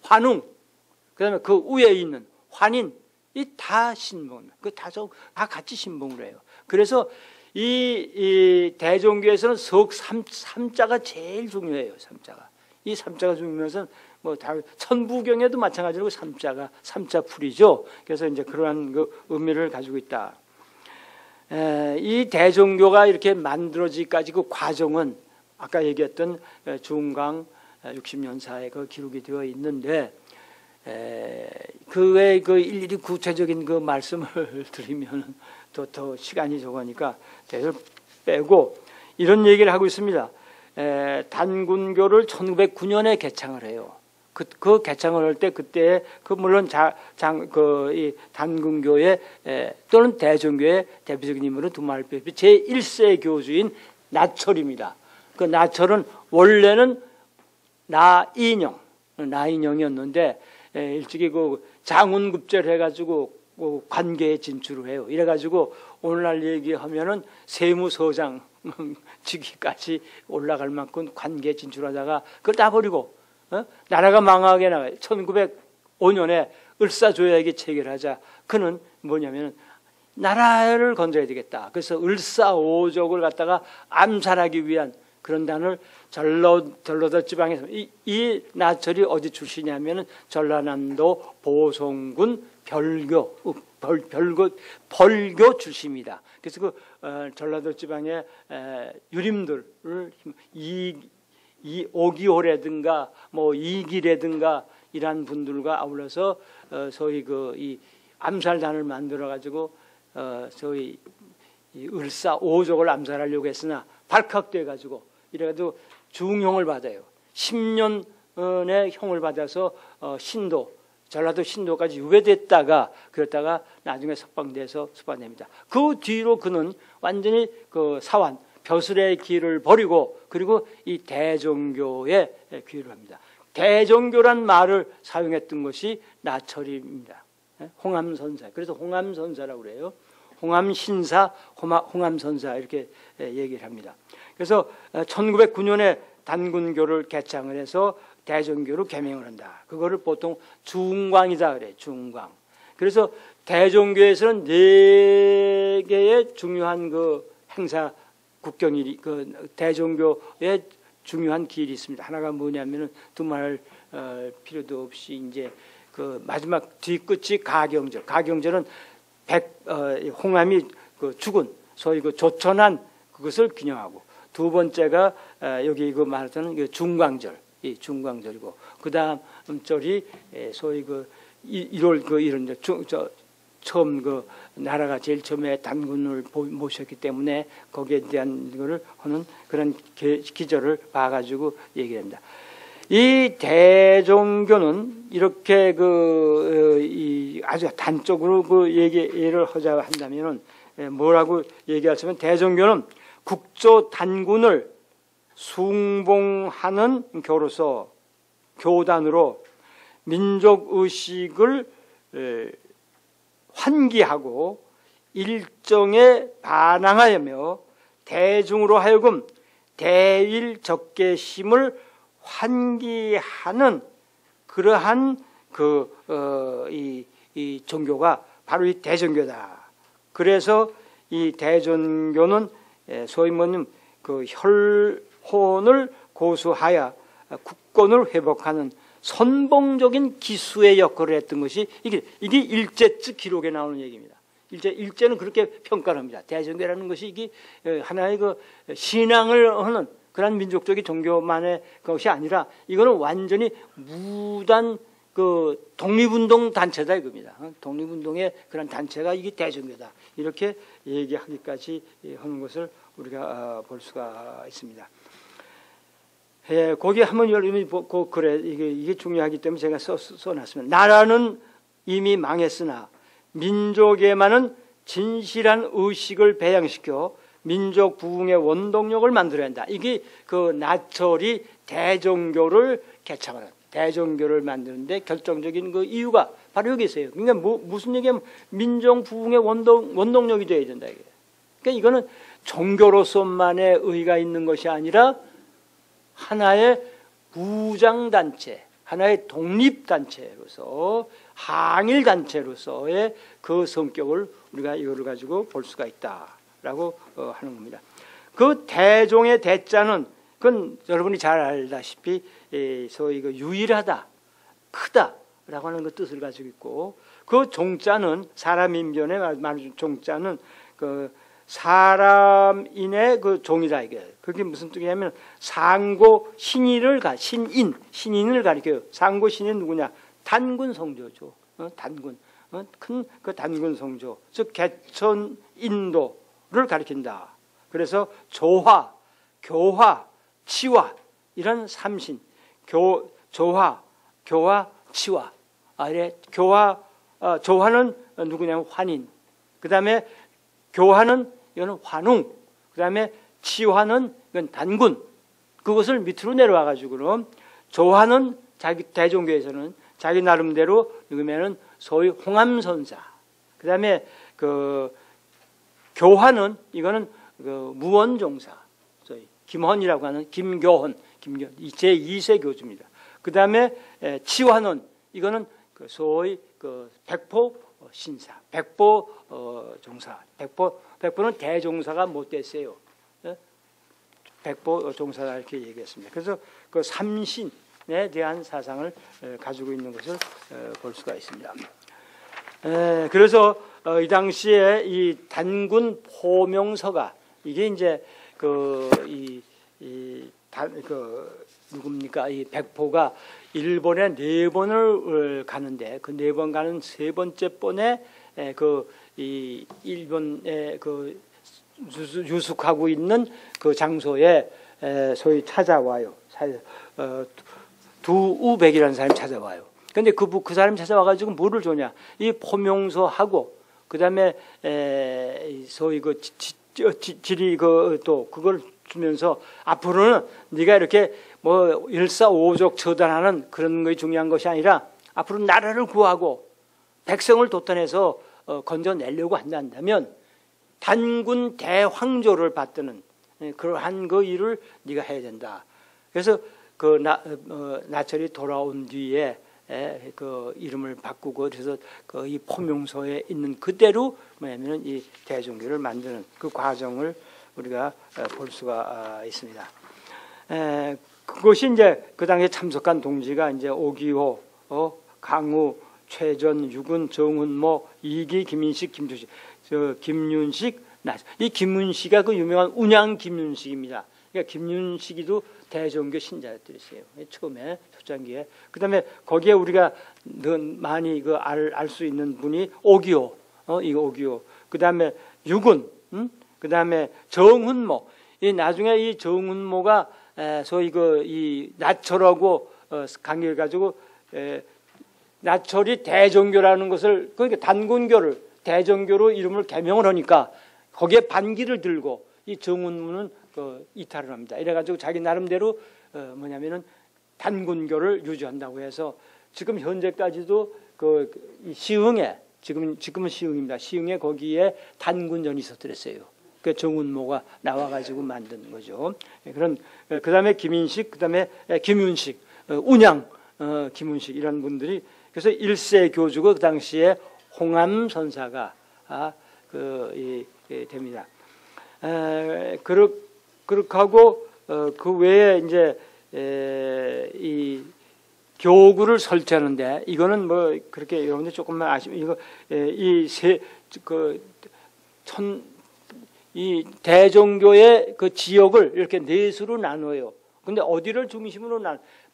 환웅, 그다음에 그 위에 있는 환인. 이 다 신봉, 다 같이 신봉을 해요. 그래서 이 대종교에서는 삼자가 제일 중요해요. 삼자가. 이 삼자가 중요해서 뭐 다 천부경에도 마찬가지로 삼자 풀이죠. 그래서 이제 그러한 그 의미를 가지고 있다. 이 대종교가 이렇게 만들어지기까지 그 과정은 아까 얘기했던 중강 60년사에 그 기록이 되어 있는데. 그의 그 일일이 구체적인 그 말씀을 드리면 더 시간이 적으니까 대를 빼고 이런 얘기를 하고 있습니다. 단군교를 1909년에 개창을 해요. 그 개창을 할 때 그때 그 물론 이 단군교의 또는 대종교의 대표적인 인물은 두말배비 제1세 교주인 나철입니다. 그 나철은 원래는 나인형이었는데 일찍이 그 장운급제를 해가지고 관계에 진출을 해요. 이래가지고 오늘날 얘기하면은 세무서장 직위까지 올라갈 만큼 관계에 진출하다가 그걸 다 버리고 나라가 망하게 나가요. 1905년에 을사조약이 체결하자 그는 뭐냐면은 나라를 건져야 되겠다. 그래서 을사오족을 갖다가 암살하기 위한 그런 단을 전라도 지방에서 이 나철이 어디 출신이냐면은 전라남도 보성군 벌교 출신입니다. 그래서 그 전라도 지방의 유림들을 이 오기호라든가 뭐 이기라든가 이런 분들과 아울러서 소위 이 암살단을 만들어 가지고 소위 이 을사오족을 암살하려고 했으나 발칵돼 가지고 이래가지고 중형을 받아요. 10년의 형을 받아서 전라도 신도까지 유배됐다가 그랬다가 나중에 석방돼서 수반됩니다. 그 뒤로 그는 완전히 그 사환 벼슬의 길을 버리고 그리고 이 대종교에 귀를 합니다. 대종교란 말을 사용했던 것이 나철입니다. 홍암선사. 그래서 홍암선사라고 그래요. 홍암신사, 홍암선사 이렇게 얘기를 합니다. 그래서 1909년에 단군교를 개창을 해서 대종교로 개명을 한다. 그거를 보통 중광이다 그래. 중광. 그래서 대종교에서는 4개의 중요한 그 행사 국경일이 그 대종교의 중요한 길이 있습니다. 하나가 뭐냐면은 두말 필요도 없이 이제 그 마지막 뒤끝이 가경절. 가경절은 홍암이 그 죽은 소위 그 조천한 그것을 기념하고 두 번째가 여기 그 말하는 그 중광절, 이 중광절이고 그 다음 절이 소위 그 1월 그 이런 처음 그 나라가 제일 처음에 단군을 모셨기 때문에 거기에 대한 거를 하는 그런 기절을 봐가지고 얘기합니다. 이 대종교는 이렇게 아주 단적으로 그 얘기를 하자 한다면은 뭐라고 얘기하시면 대종교는 국조 단군을 숭봉하는 교로서 교단으로 민족 의식을 환기하고 일정에 반항하여며 대중으로 하여금 대일 적개심을 환기하는 그러한 이 종교가 바로 이 대종교다. 그래서 이 대종교는 소위 말하는 그 혈혼을 고수하여 국권을 회복하는 선봉적인 기수의 역할을 했던 것이 이게 일제ጽ 기록에 나오는 얘기입니다. 일제는 그렇게 평가를 합니다. 대종교라는 것이 이게 하나의 그 신앙을 하는 그런 민족적인 종교만의 것이 아니라 이거는 완전히 무단 그 독립운동 단체다 이겁니다. 독립운동의 그런 단체가 이게 대종교다. 이렇게 얘기하기까지 하는 것을 우리가 볼 수가 있습니다. 예, 거기 한번 여러분이 그래 이게 중요하기 때문에 제가 써놨습니다. 나라는 이미 망했으나 민족에만은 진실한 의식을 배양시켜 민족 부흥의 원동력을 만들어야 한다. 이게 그 나철이 대종교를 개창하는, 대종교를 만드는데 결정적인 그 이유가 바로 여기 있어요. 그러니까 무슨 얘기냐면 민족 부흥의 원동력이 돼야 된다. 이게. 그러니까 이거는 종교로서만의 의의가 있는 것이 아니라 하나의 무장단체, 하나의 독립단체로서 항일단체로서의 그 성격을 우리가 이거를 가지고 볼 수가 있다라고 하는 겁니다. 그 대종의 대자는 그건 여러분이 잘 알다시피 소위 그 유일하다, 크다라고 하는 그 뜻을 가지고 있고, 그 종자는 사람 인변에 말하는 종자는 그 사람인의 그 종이다 이게. 그게 무슨 뜻이냐면 상고 신인을 신인을 가리켜요. 상고 신인 누구냐? 단군 성조죠. 단군. 큰 그 단군 성조. 즉 개천 인도를 가리킨다. 그래서 조화, 교화, 치화 이런 삼신. 조화, 교화, 치화. 조화는 누구냐면 환인. 그다음에 교화는 이거는 환웅. 그다음에 치화는 이건 단군. 그것을 밑으로 내려와 가지고는 조화는 자기 대종교에서는 자기 나름대로 누구면은 소위 홍암선사. 그다음에 그 교화는 이거는 그 무원종사. 소위 김헌이라고 하는 김교헌 제 2세 교주입니다. 그다음에 치화는 이거는 그 소위 그 백포 신사, 백보 종사. 백보는 대종사가 못 됐어요. 백보 종사다 이렇게 얘기했습니다. 그래서 그 삼신에 대한 사상을 가지고 있는 것을 볼 수가 있습니다. 그래서 이 당시에 이 단군 포명서가 이게 이제 누굽니까? 이 백포가 일본에 4번을 가는데 그 4번 가는 3번째 번에 이 일본에 그 유숙하고 있는 그 장소에 소위 찾아와요. 두우백이라는 사람이 찾아와요. 근데 그 사람이 찾아와가지고 뭐를 주냐? 이 포명서하고 그다음에 소위 그 지리 또 그걸 주면서 앞으로는 네가 이렇게 뭐 일사오족 처단하는 그런 것이 중요한 것이 아니라 앞으로 나라를 구하고 백성을 도탄해서 건져내려고 한다면 단군 대황조를 받드는 그러한 그 일을 네가 해야 된다. 그래서 그 나철이 돌아온 뒤에 그 이름을 바꾸고 그래서 그 이 포명서에 있는 그대로 뭐냐면은 이 대종교를 만드는 그 과정을 우리가 볼 수가 있습니다. 그것이 이제 그 당시에 참석한 동지가 이제 오기호, 강우, 최전, 유근, 정훈모, 이기, 김인식, 김주식, 김윤식, 이 김윤식이 그 유명한 운양 김윤식입니다. 그러니까 김윤식이도 대종교 신자였더랬어요. 처음에 초창기에. 그다음에 거기에 우리가 많이 그 알 수 있는 분이 오기호, 이거 오기호. 그다음에 유근, 그다음에 정훈모. 이 나중에 이 정훈모가 소위 이 나철하고 관계를 가지고 나철이 대종교라는 것을 그러니까 단군교를 대종교로 이름을 개명을 하니까 거기에 반기를 들고 이 정훈모는 이탈을 합니다. 이래가지고 자기 나름대로 뭐냐면은 단군교를 유지한다고 해서 지금 현재까지도 이 시흥에 지금은 시흥입니다. 시흥에 거기에 단군전이 있었더랬어요. 그 정훈모가 나와가지고 만든 거죠. 그런 그다음에 김인식, 그다음에 김윤식, 운양, 김윤식 이런 분들이 그래서 1세 교주고 그 당시에 홍암선사가 됩니다. 그렇게 하고 그 외에 이제 이 교구를 설치하는데 이거는 뭐 그렇게 여러분들 조금만 아시면 이거 이 대종교의 그 지역을 이렇게 넷으로 나눠요. 근데 어디를 중심으로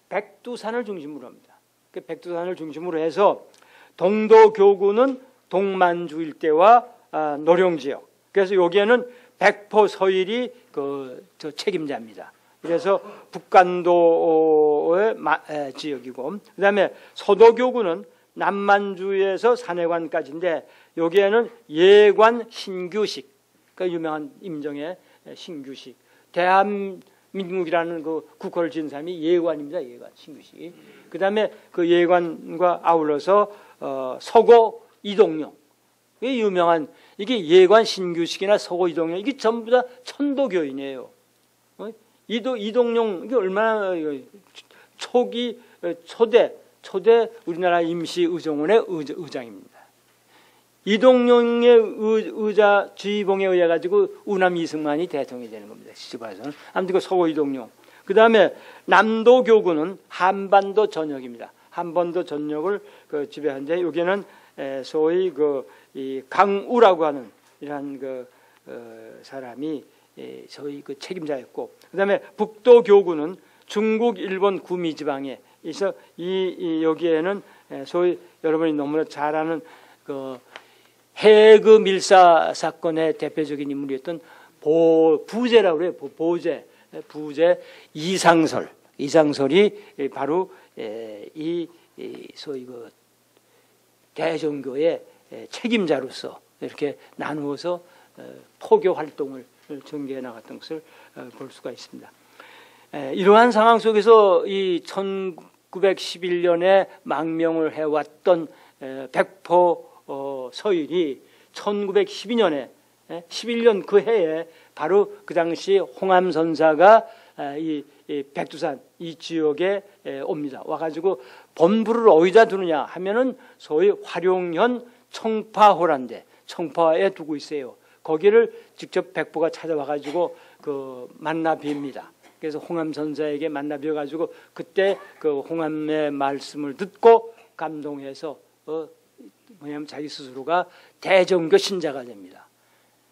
백두산을 중심으로 합니다. 그 백두산을 중심으로 해서 동도교구는 동만주 일대와 노령 지역. 그래서 여기에는 백포 서일이 저 책임자입니다. 그래서 북간도의 지역이고, 그다음에 서도교구는 남만주에서 산해관까지인데 여기에는 예관 신규식, 그 유명한 임정의 신규식, 대한민국이라는 그 국호를 지은 사람이 예관입니다. 예관 신규식. 그다음에 그 예관과 아울러서 서고 이동용, 이 유명한 이게 예관 신규식이나 서고 이동용, 이게 전부 다 천도교인이에요. 이동용 이게 얼마나 초기 초대 우리나라 임시의정원의 의장입니다. 이동용의 의자 주의봉에 의해 가지고 우남 이승만이 대통령이 되는 겁니다. 시집와서는. 아무튼 그 서고 이동용. 그 다음에 남도교구는 한반도 전역입니다. 한반도 전역을 지배하는데 여기는 소위 이 강우라고 하는 이러한 사람이 소위 책임자였고, 그 다음에 북도교구는 중국, 일본 구미 지방에 있어 여기에는 소위 여러분이 너무나 잘 아는 해그 밀사 사건의 대표적인 인물이었던 부제라고 그래요. 부제 이상설이 바로 이 소위 대종교의 책임자로서 이렇게 나누어서 포교 활동을 전개해 나갔던 것을 볼 수가 있습니다. 이러한 상황 속에서 이 1911년에 망명을 해왔던 백포 서일이 1912년에 11년 그 해에 바로 그 당시 홍암 선사가 이 백두산 이 지역에 옵니다. 와가지고 본부를 어디다 두느냐 하면은 소위 화룡현 청파호란데 청파에 두고 있어요. 거기를 직접 백보가 찾아와가지고 만나 뵙니다. 그래서 홍암 선사에게 만나 뵈가지고 그때 그 홍암의 말씀을 듣고 감동해서 뭐냐면 자기 스스로가 대종교 신자가 됩니다.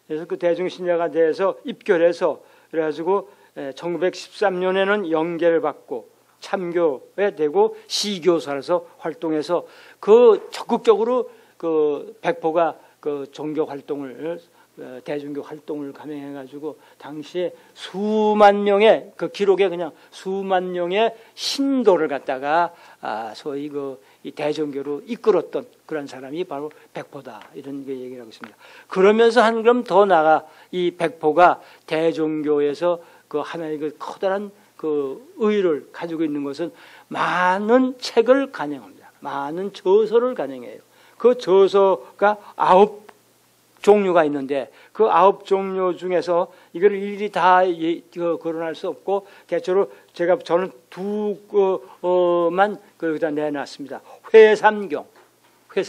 그래서 그 대종교 신자가 돼서 입결해서 그래가지고 1913년에는 영계를 받고 참교에 되고 시교사로서 활동해서 적극적으로 백포가 종교 활동을 대종교 활동을 감행해가지고 당시에 수만 명의 기록에 그냥 수만 명의 신도를 갖다가 소위 이 대종교로 이끌었던 그런 사람이 바로 백포다 이런 얘기를 하고 있습니다. 그러면서 한 걸음 더 나가 이 백포가 대종교에서 하나의 커다란 의의를 가지고 있는 것은 많은 책을 간행합니다. 많은 저서를 간행해요. 그 저서가 9종류가 있는데 그 9종류 중에서 이걸 일일이 다 거론할 수 없고 대체로 저는 두 거만 거기다 내놨습니다. 회삼경. 그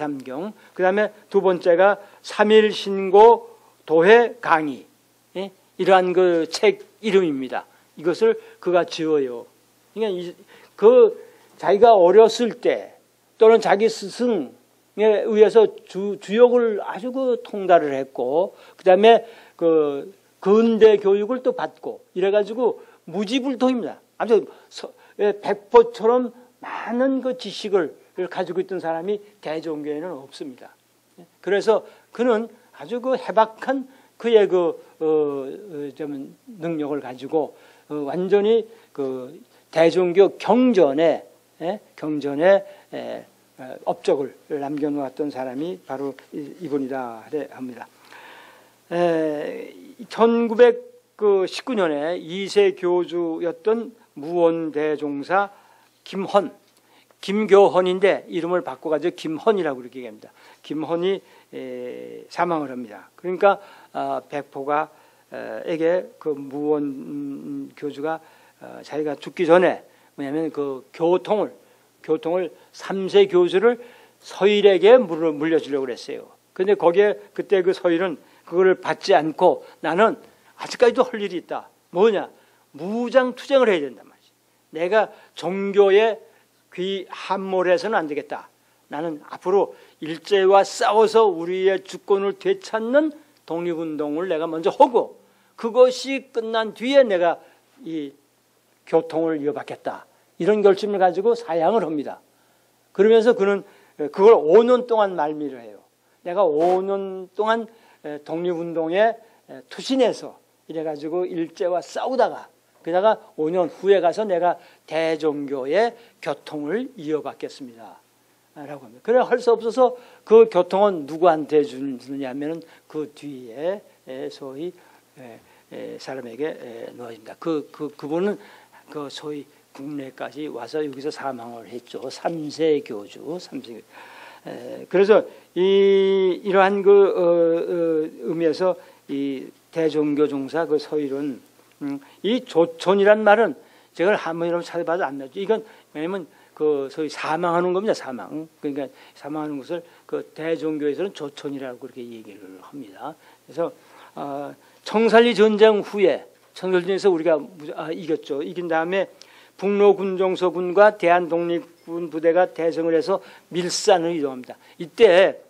다음에 두 번째가 삼일신고 도회 강의. 이러한 책 이름입니다. 이것을 그가 지어요. 그러니까 자기가 어렸을 때 또는 자기 스승에 의해서 주역을 아주 통달을 했고, 그 다음에 근대 교육을 또 받고 이래가지고 무지불통입니다. 아주 백포처럼 많은 지식을 가지고 있던 사람이 대종교에는 없습니다. 그래서 그는 아주 해박한 그의 능력을 가지고 완전히 대종교 경전에 업적을 남겨놓았던 사람이 바로 이분이다 합니다. 1919년에 2세 교주였던 무원대종사 김교헌인데 이름을 바꿔가지고 김헌이라고 그렇게 얘기합니다. 김헌이 사망을 합니다. 그러니까 백포가 에게 무원 교주가 자기가 죽기 전에 뭐냐면 교통을 3세 교주를 서일에게 물려주려고 그랬어요. 근데 거기에 그때 서일은 그거를 받지 않고 나는 아직까지도 할 일이 있다. 뭐냐? 무장투쟁을 해야 된단 말이지. 내가 종교에 함몰해서는 안 되겠다. 나는 앞으로 일제와 싸워서 우리의 주권을 되찾는 독립운동을 내가 먼저 하고 그것이 끝난 뒤에 내가 이 교통을 이어받겠다. 이런 결심을 가지고 사양을 합니다. 그러면서 그는 그걸 5년 동안 말미를 해요. 내가 5년 동안 독립운동에 투신해서 이래가지고 일제와 싸우다가 그러다가 5년 후에 가서 내가 대종교의 교통을 이어받겠습니다. 라고 합니다. 그래 할 수 없어서 그 교통은 누구한테 주느냐 하면은 그 뒤에 소위 사람에게 놓아집니다. 그분은 그 소위 국내까지 와서 여기서 사망을 했죠. 3세 교주, 3세. 그래서 이러한 의미에서 이 대종교 종사 그 서일은 이 조촌이란 말은 제가 한번 여러분 찾아봐도 안 나죠. 이건 왜냐면 그 소위 사망하는 겁니다. 사망. 그러니까 사망하는 것을 그 대종교에서는 조촌이라고 그렇게 얘기를 합니다. 그래서 청산리 전쟁 후에 청산리에서 우리가 이겼죠. 이긴 다음에 북로군종서군과 대한독립군 부대가 대성을 해서 밀산을 이동합니다. 이때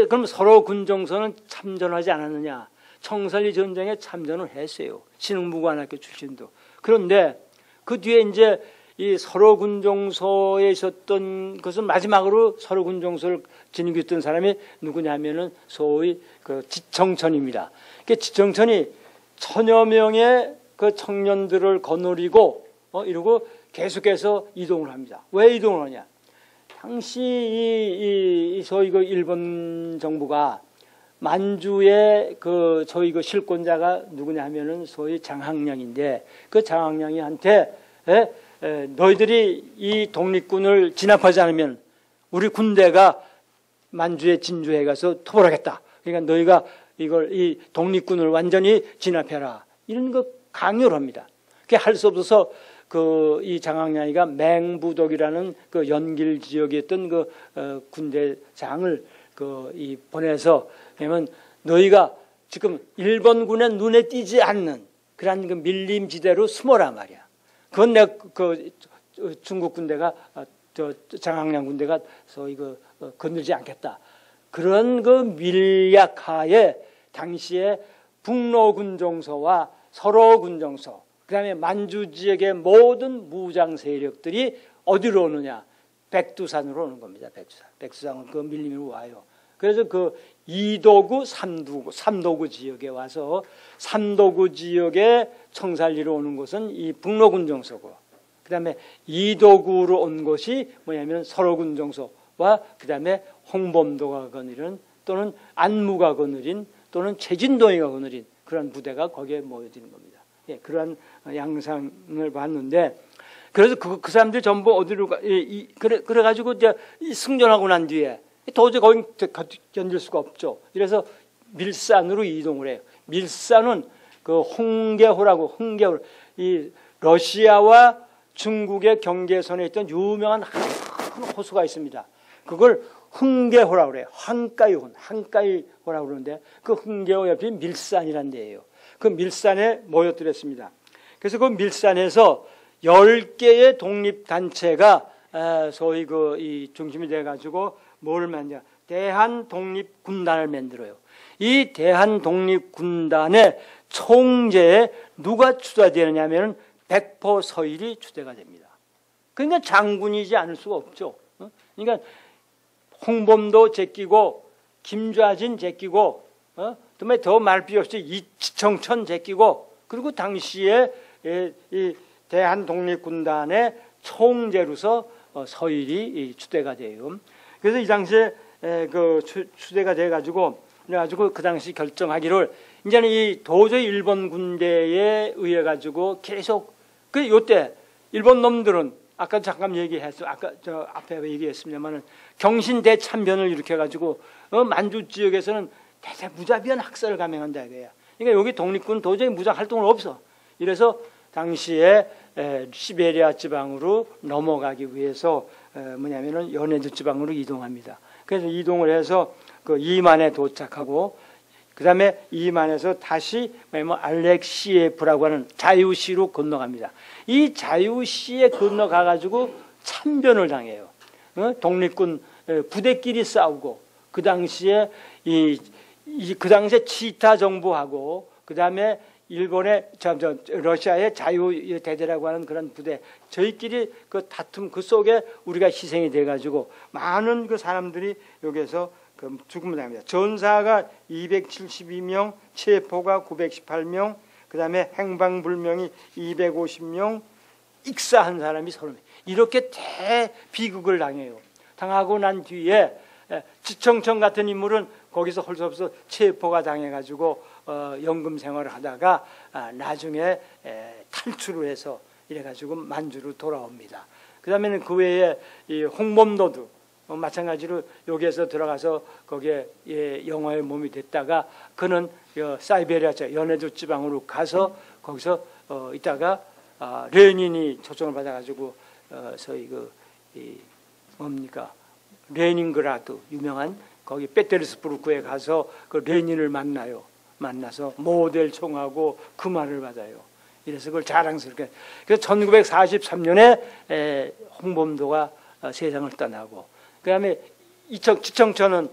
그럼 서로 군종서는 참전하지 않았느냐? 청산리 전쟁에 참전을 했어요. 신흥무관학교 출신도. 그런데 그 뒤에 이제 이 서로군종서에 있었던 것은 마지막으로 서로군종서를 진행했던 사람이 누구냐면은 소위 그 지청천입니다. 그 지청천이 1000여 명의 그 청년들을 거느리고 이러고 계속해서 이동을 합니다. 왜 이동을 하냐? 당시 이 소위 그 일본 정부가 만주의 그 소위 그 실권자가 누구냐 하면은 소위 장학량인데 그 장학량이한테 너희들이 이 독립군을 진압하지 않으면 우리 군대가 만주에 진주해 가서 토벌하겠다. 그러니까 너희가 이 독립군을 완전히 진압해라. 이런 거 강요를 합니다. 그게 할 수 없어서 이 장학량이가 맹부독이라는 그 연길 지역에 있던 그 군대장을 보내서 왜냐면 너희가 지금 일본군의 눈에 띄지 않는 그런 그 밀림지대로 숨어라 말이야. 그건 내가 중국 군대가 장학량 군대가 소위 건들지 않겠다. 그런 그 밀약하에 당시에 북로군종서와 서로군종서 그다음에 만주 지역의 모든 무장 세력들이 어디로 오느냐? 백두산으로 오는 겁니다. 백두산은 그 밀림으로 와요. 그래서 그 2도구, 3도구 지역에 와서 3도구 지역에 청산리로 오는 곳은 이 북로군종서고 그다음에 2도구로 온 곳이 뭐냐면 서로군종서와 그다음에 홍범도가 거느린 또는 안무가 거느린 또는 최진동이가 거느린 그런 부대가 거기에 모여드는 겁니다. 예, 그러한 양상을 봤는데 그래서 그 사람들이 전부 어디로 그래가지고 이제 승전하고 난 뒤에 도저히 거기 견딜 수가 없죠. 그래서 밀산으로 이동을 해요. 밀산은 그 홍계호라고 이 러시아와 중국의 경계선에 있던 유명한 큰 호수가 있습니다. 그걸 흥계호라고 그래요. 한가위호라고 그러는데 그 흥계호 옆이 밀산이라는 데예요. 그 밀산에 모여들었습니다. 그래서 그 밀산에서 10개의 독립단체가 소위 이 중심이 돼가지고 뭘 만드냐? 대한독립군단을 만들어요. 이 대한독립군단의 총재에 누가 추대되느냐 하면 백포서일이 추대가 됩니다. 그러니까 장군이지 않을 수가 없죠. 그러니까 홍범도 제끼고 김좌진 제끼고 그다음에 더 말 필요 없이 이지청천 제끼고 그리고 당시에 이 대한독립군단의 총재로서 서일이 추대가 돼요. 그래서 이 당시에 그 추대가 돼가지고 그래가지고 그 당시 결정하기를 이제는 이 도저히 일본 군대에 의해 가지고 계속 요때 일본 놈들은 아까 잠깐 얘기했어. 아까 저 앞에 얘기했습니다만은 경신대참변을 일으켜 가지고 만주 지역에서는 대대 무자비한 학살을 감행한다 이거야. 그러니까 여기 독립군 도저히 무장 활동을 없어. 이래서 당시에 시베리아 지방으로 넘어가기 위해서 뭐냐면은 연해주 지방으로 이동합니다. 그래서 이동을 해서 그 이만에 도착하고 그다음에 이만에서 다시 알렉시예프라고 하는 자유시로 건너갑니다. 이 자유시에 건너가 가지고 참변을 당해요. 독립군 부대끼리 싸우고 그 당시에 그 당시에 치타 정부하고 그다음에 일본의 러시아의 자유대대라고 하는 그런 부대 저희끼리 그 다툼 그 속에 우리가 희생이 돼 가지고 많은 그 사람들이 여기에서 죽음을 당합니다. 전사가 272명, 체포가 918명, 그다음에 행방불명이 250명, 익사한 사람이 30명. 이렇게 대비극을 당해요. 당하고 난 뒤에 지청천 같은 인물은 거기서 할 수 없어 체포가 당해가지고 연금 생활을 하다가 나중에 탈출을 해서 이래가지고 만주로 돌아옵니다. 그 다음에는 그 외에 이 홍범도도 마찬가지로 여기에서 들어가서 거기에 영화의 몸이 됐다가 그는 사이베리아 연해도 지방으로 가서 거기서 있다가 레닌이 초청을 받아가지고 소위 뭡니까 레닌그라드 유명한 거기 페테르스부르크에 가서 그 레닌을 만나서 모델 총하고 금화를 받아요. 이래서 그걸 자랑스럽게. 그래서 1943년에 홍범도가 세상을 떠나고, 그다음에 지청천은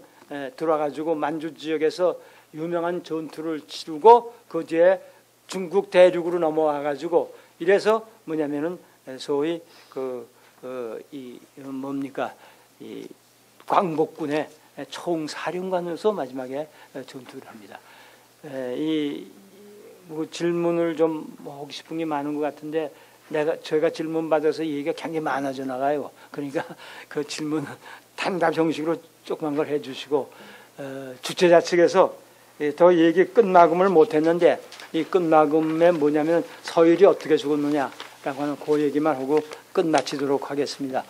들어와가지고 만주 지역에서 유명한 전투를 치르고 그 뒤에 중국 대륙으로 넘어와가지고 이래서 뭐냐면은 소위 이 광복군의 총사령관으로서 마지막에 전투를 합니다. 뭐 질문을 좀 하고 싶은 게 많은 것 같은데 저희가 질문 받아서 얘기가 굉장히 많아져 나가요. 그러니까 그 질문 단답 형식으로 조그만 걸 해주시고 주최자 측에서 더 얘기 끝마금을 못했는데 이 끝마금에 뭐냐면 서일이 어떻게 죽었느냐라고 하는 그 얘기만 하고 끝마치도록 하겠습니다.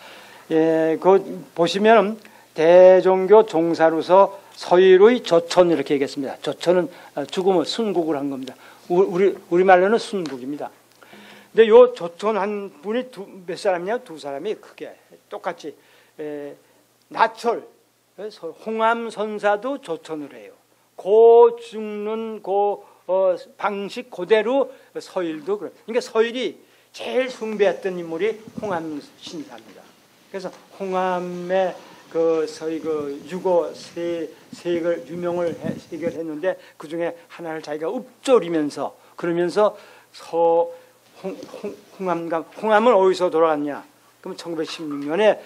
그 보시면 대종교 종사로서 서일의 조천 이렇게 얘기했습니다. 조천은 죽음을 순국을 한 겁니다. 우리 말로는 순국입니다. 근데 요 조천 한 분이 몇 사람이냐? 두 사람이 크게 똑같이 나철 홍암 선사도 조천을 해요. 고 죽는 방식 그대로 서일도 그래요. 그러니까 서일이 제일 숭배했던 인물이 홍암 신사입니다. 그래서 홍암의 서희 유고 세액을 유명을 해결했는데 그 중에 하나를 자기가 읊조리면서 그러면서 홍암은 어디서 돌아갔냐? 그럼 1916년에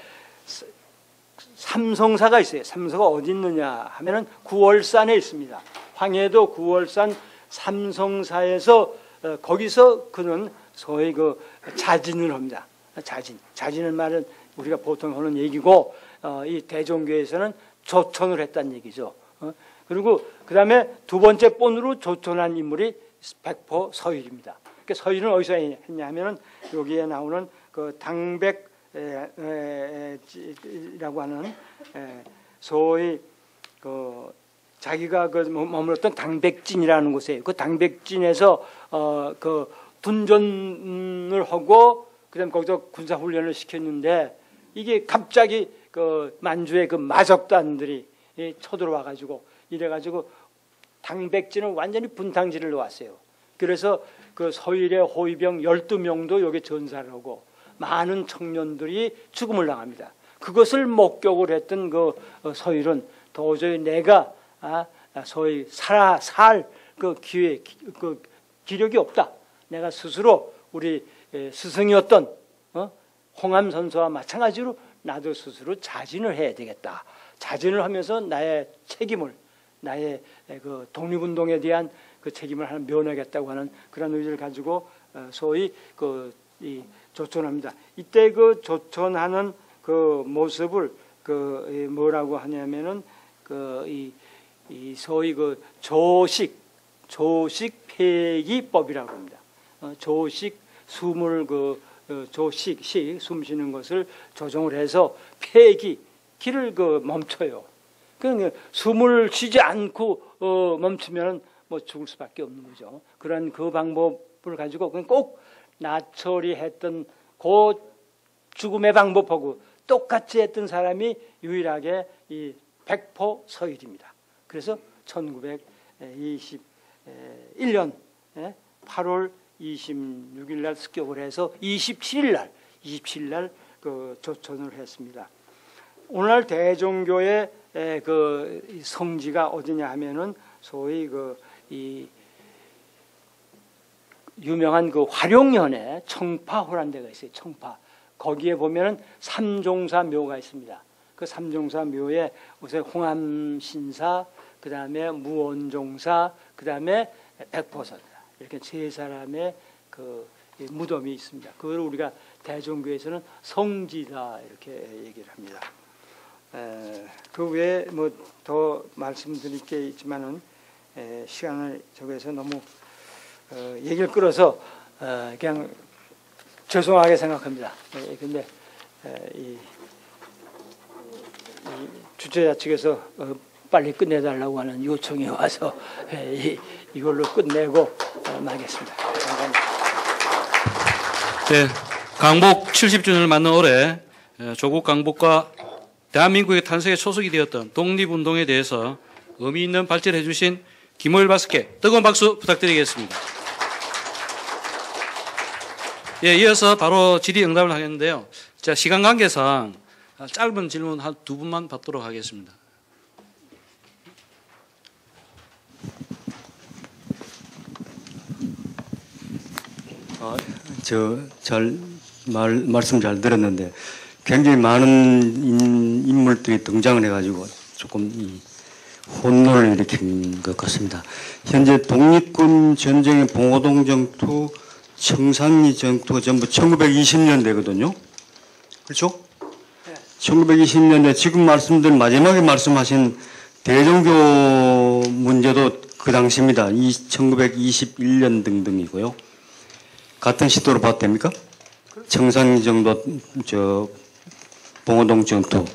삼성사가 있어요. 삼성사가 어디 있느냐 하면은 구월산에 있습니다. 황해도 구월산 삼성사에서 거기서 그는 소위 자진을 합니다. 자진은 말은 우리가 보통 하는 얘기고 이 대종교에서는 조천을 했다는 얘기죠. 그리고 그 다음에 두 번째 본으로 조천한 인물이 백포 서일입니다. 그러니까 서일은 어디서 했냐 하면은 여기에 나오는 그 당백이라고 하는 소위 자기가 머물렀던 당백진이라는 곳이에요. 그 당백진에서 둔전을 하고 그다음 거기서 군사 훈련을 시켰는데 이게 갑자기 만주의 마적단들이 쳐들어와 가지고 이래가지고 당백진을 완전히 분탕질을 놓았어요. 그래서 서일의 호위병 12명도 여기 전사를 하고 많은 청년들이 죽음을 당합니다. 그것을 목격을 했던 서일은 도저히 내가 소위 살 기력이 없다. 내가 스스로 우리 스승이었던 홍암 선수와 마찬가지로 나도 스스로 자진을 해야 되겠다. 자진을 하면서 나의 책임을 나의 독립운동에 대한 책임을 하나 면하겠다고 하는 그런 의지를 가지고 소위 조천합니다. 이때 조천하는 모습을 뭐라고 하냐면은 이 소위 조식 폐기법이라고 합니다. 조식 숨을 숨 쉬는 것을 조정을 해서 기를 멈춰요. 그러니까 숨을 쉬지 않고 멈추면 죽을 수밖에 없는 거죠. 그런 방법을 가지고 꼭 나철이 했던 죽음의 방법하고 똑같이 했던 사람이 유일하게 이 백포 서일입니다. 그래서 1921년 8월 26일 날 습격을 해서 27일 날 조천을 했습니다. 오늘날 대종교의 성지가 어디냐 하면은 소위 이 유명한 화룡현에 청파호라는 데가 있어요. 청파. 거기에 보면은 삼종사 묘가 있습니다. 그 삼종사 묘에 우선 홍암신사, 그 다음에 무원종사, 그 다음에 백포사 이렇게 세 사람의 그 무덤이 있습니다. 그걸 우리가 대종교에서는 성지다 이렇게 얘기를 합니다. 그 외에 뭐 더 말씀드릴 게 있지만은 시간을 저기서 너무 얘기를 끌어서 그냥 죄송하게 생각합니다. 근데 이 주최자 측에서 빨리 끝내달라고 하는 요청이 와서 이걸로 끝내고 마겠습니다. 감사합니다. 네, 강복 70주년을 맞는 올해 조국 강복과 대한민국의 탄생의 초석이 되었던 독립운동에 대해서 의미 있는 발제를 해주신 김호일 박사께 뜨거운 박수 부탁드리겠습니다. 예, 이어서 바로 질의응답을 하겠는데요. 자, 시간 관계상 짧은 질문 한 두 분만 받도록 하겠습니다. 말씀 잘 들었는데 굉장히 많은 인물들이 등장을 해가지고 조금 혼돈을 일으킨 것 같습니다. 현재 독립군 전쟁의 봉오동 전투, 청산리 전투가 전부 1920년대거든요. 그렇죠? 네. 1920년대 지금 마지막에 말씀하신 대종교 문제도 그 당시입니다. 1921년 등등이고요. 같은 시도로 봐도 됩니까? 청산리 정도, 봉오동 전투.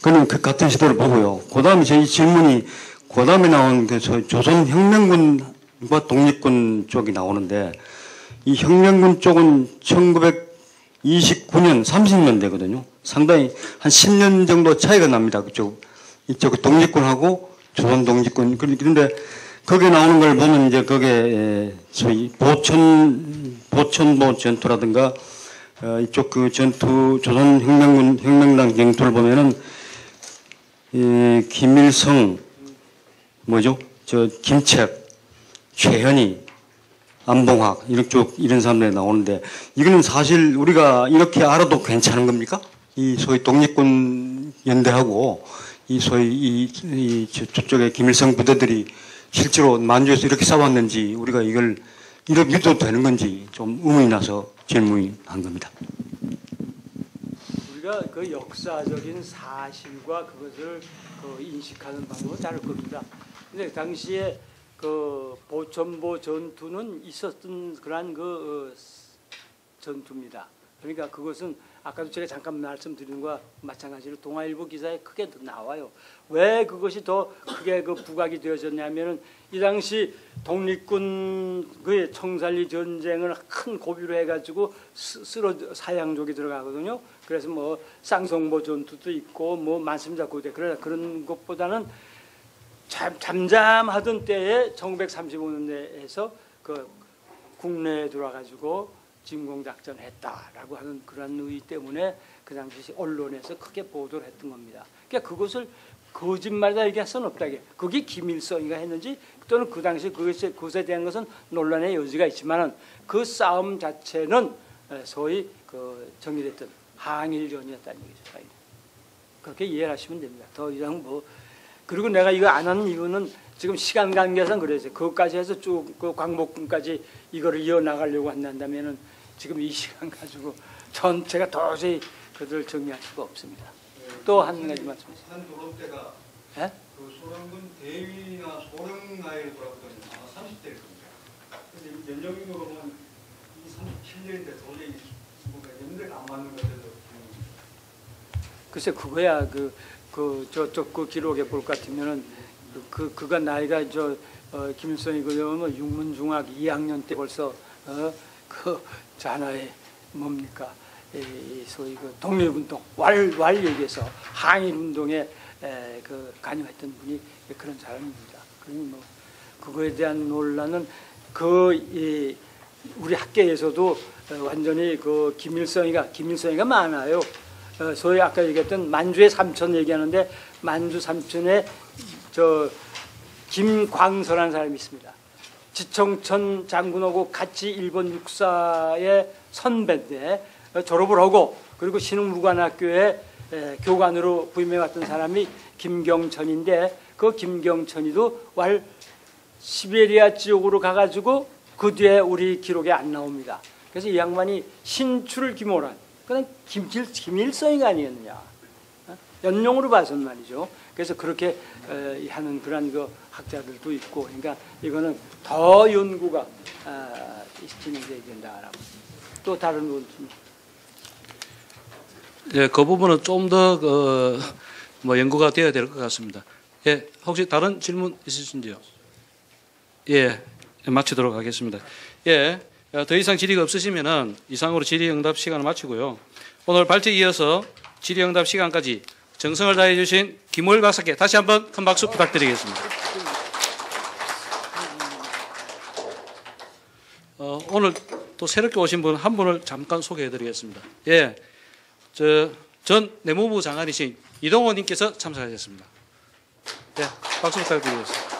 그는 그 같은 시도를 보고요. 그 다음에 저희 질문이, 그 다음에 나온 그 조선혁명군과 독립군 쪽이 나오는데, 이 혁명군 쪽은 1929년, 30년대거든요. 상당히 한 10년 정도 차이가 납니다. 이쪽 독립군하고 조선 독립군. 그런데 거기에 나오는 걸 보면 이제 거기에 소위 보천보 전투라든가 이쪽 그 전투 조선혁명당 전투를 보면은 김일성 김책, 최현희, 안봉학 이런 사람들이 나오는데 이거는 사실 우리가 이렇게 알아도 괜찮은 겁니까? 이 소위 독립군 연대하고 이 소위 저쪽에 김일성 부대들이 실제로 만주에서 이렇게 싸웠는지 우리가 이걸 이렇게 믿어도 되는 건지 좀 의문이 나서 질문한 겁니다. 우리가 그 역사적인 사실과 그것을 인식하는 방법은 다를 겁니다. 근데 당시에 그 보천보 전투는 있었던 그러한 전투입니다. 그러니까 그것은 아까도 제가 잠깐 말씀드린 것과 마찬가지로 동아일보 기사에 크게 나와요. 왜 그것이 더 크게 부각이 되어졌냐면은 이 당시 독립군 그 청산리 전쟁을 큰 고비로 해가지고 사양족이 들어가거든요. 그래서 뭐 쌍성보 전투도 있고 뭐 많습니다. 그런 것보다는 잠잠하던 때에 1935년대에서 그 국내에 들어와가지고 진공작전을 했다라고 하는 그런 의의 때문에 그 당시 언론에서 크게 보도를 했던 겁니다. 그러니까 그것을 거짓말이다 얘기할 수는 없다. 그게 김일성이가 했는지 또는 그 당시 그것에 대한 것은 논란의 여지가 있지만은 그 싸움 자체는 소위 정리됐던 항일전이었다는 얘기죠. 그렇게 이해하시면 됩니다. 더 이상 그리고 내가 이거 안 하는 이유는 지금 시간 관계상 그래서 그것까지 해서 쭉 그 광복군까지 이거를 이어나가려고 한다면은 지금 이 시간 가지고 제가 도저히 그들을 정리할 수가 없습니다. 또 한 가지 말씀하세요. 한 도로대가 그 소련군 대위나 소령 나이를 돌아보면 아마 30대일 겁니다. 근데 연령으로 보면 37년인데 도저히 연대가 안 맞는 것 같아서. 글쎄 그거야 저쪽 그 기록에 볼 것 같으면은 그가 나이가 김일성이 그러면 육문중학 2학년 때 벌써 자나에 뭡니까 소위 그 독립운동 왈 얘기해서 항일운동에 관여했던 분이 그런 사람입니다. 그러니 그거에 대한 논란은 우리 학계에서도 완전히 김일성이가 많아요. 소위 아까 얘기했던 만주의 삼천 얘기하는데 만주 삼천에 김광서라는 사람이 있습니다. 지청천 장군하고 같이 일본 육사의 선배인데 졸업을 하고 그리고 신흥무관학교에 교관으로 부임해 왔던 사람이 김경천인데 그 김경천이도 시베리아 지역으로 가가지고 그 뒤에 우리 기록에 안 나옵니다. 그래서 이 양반이 신출 김호란, 그냥 김일성이가 아니었느냐. 연령으로 봐서는 말이죠. 그래서 그렇게 하는 그런 그 학자들도 있고, 그러니까 이거는 더 연구가 진행돼야 된다라고. 또 다른 분. 예, 그 부분은 좀 더 뭐 연구가 되어야 될 것 같습니다. 예, 혹시 다른 질문 있으신지요? 예, 마치도록 하겠습니다. 예, 더 이상 질의가 없으시면은 이상으로 질의응답 시간을 마치고요. 오늘 발제에 이어서 질의응답 시간까지 정성을 다해 주신 김호일 박사께 다시 한번 큰 박수 부탁드리겠습니다. 오늘 또 새롭게 오신 분 한 분을 잠깐 소개해 드리겠습니다. 예, 전 내무부 장관이신 이동호 님께서 참석하셨습니다. 예, 박수 부탁드리겠습니다.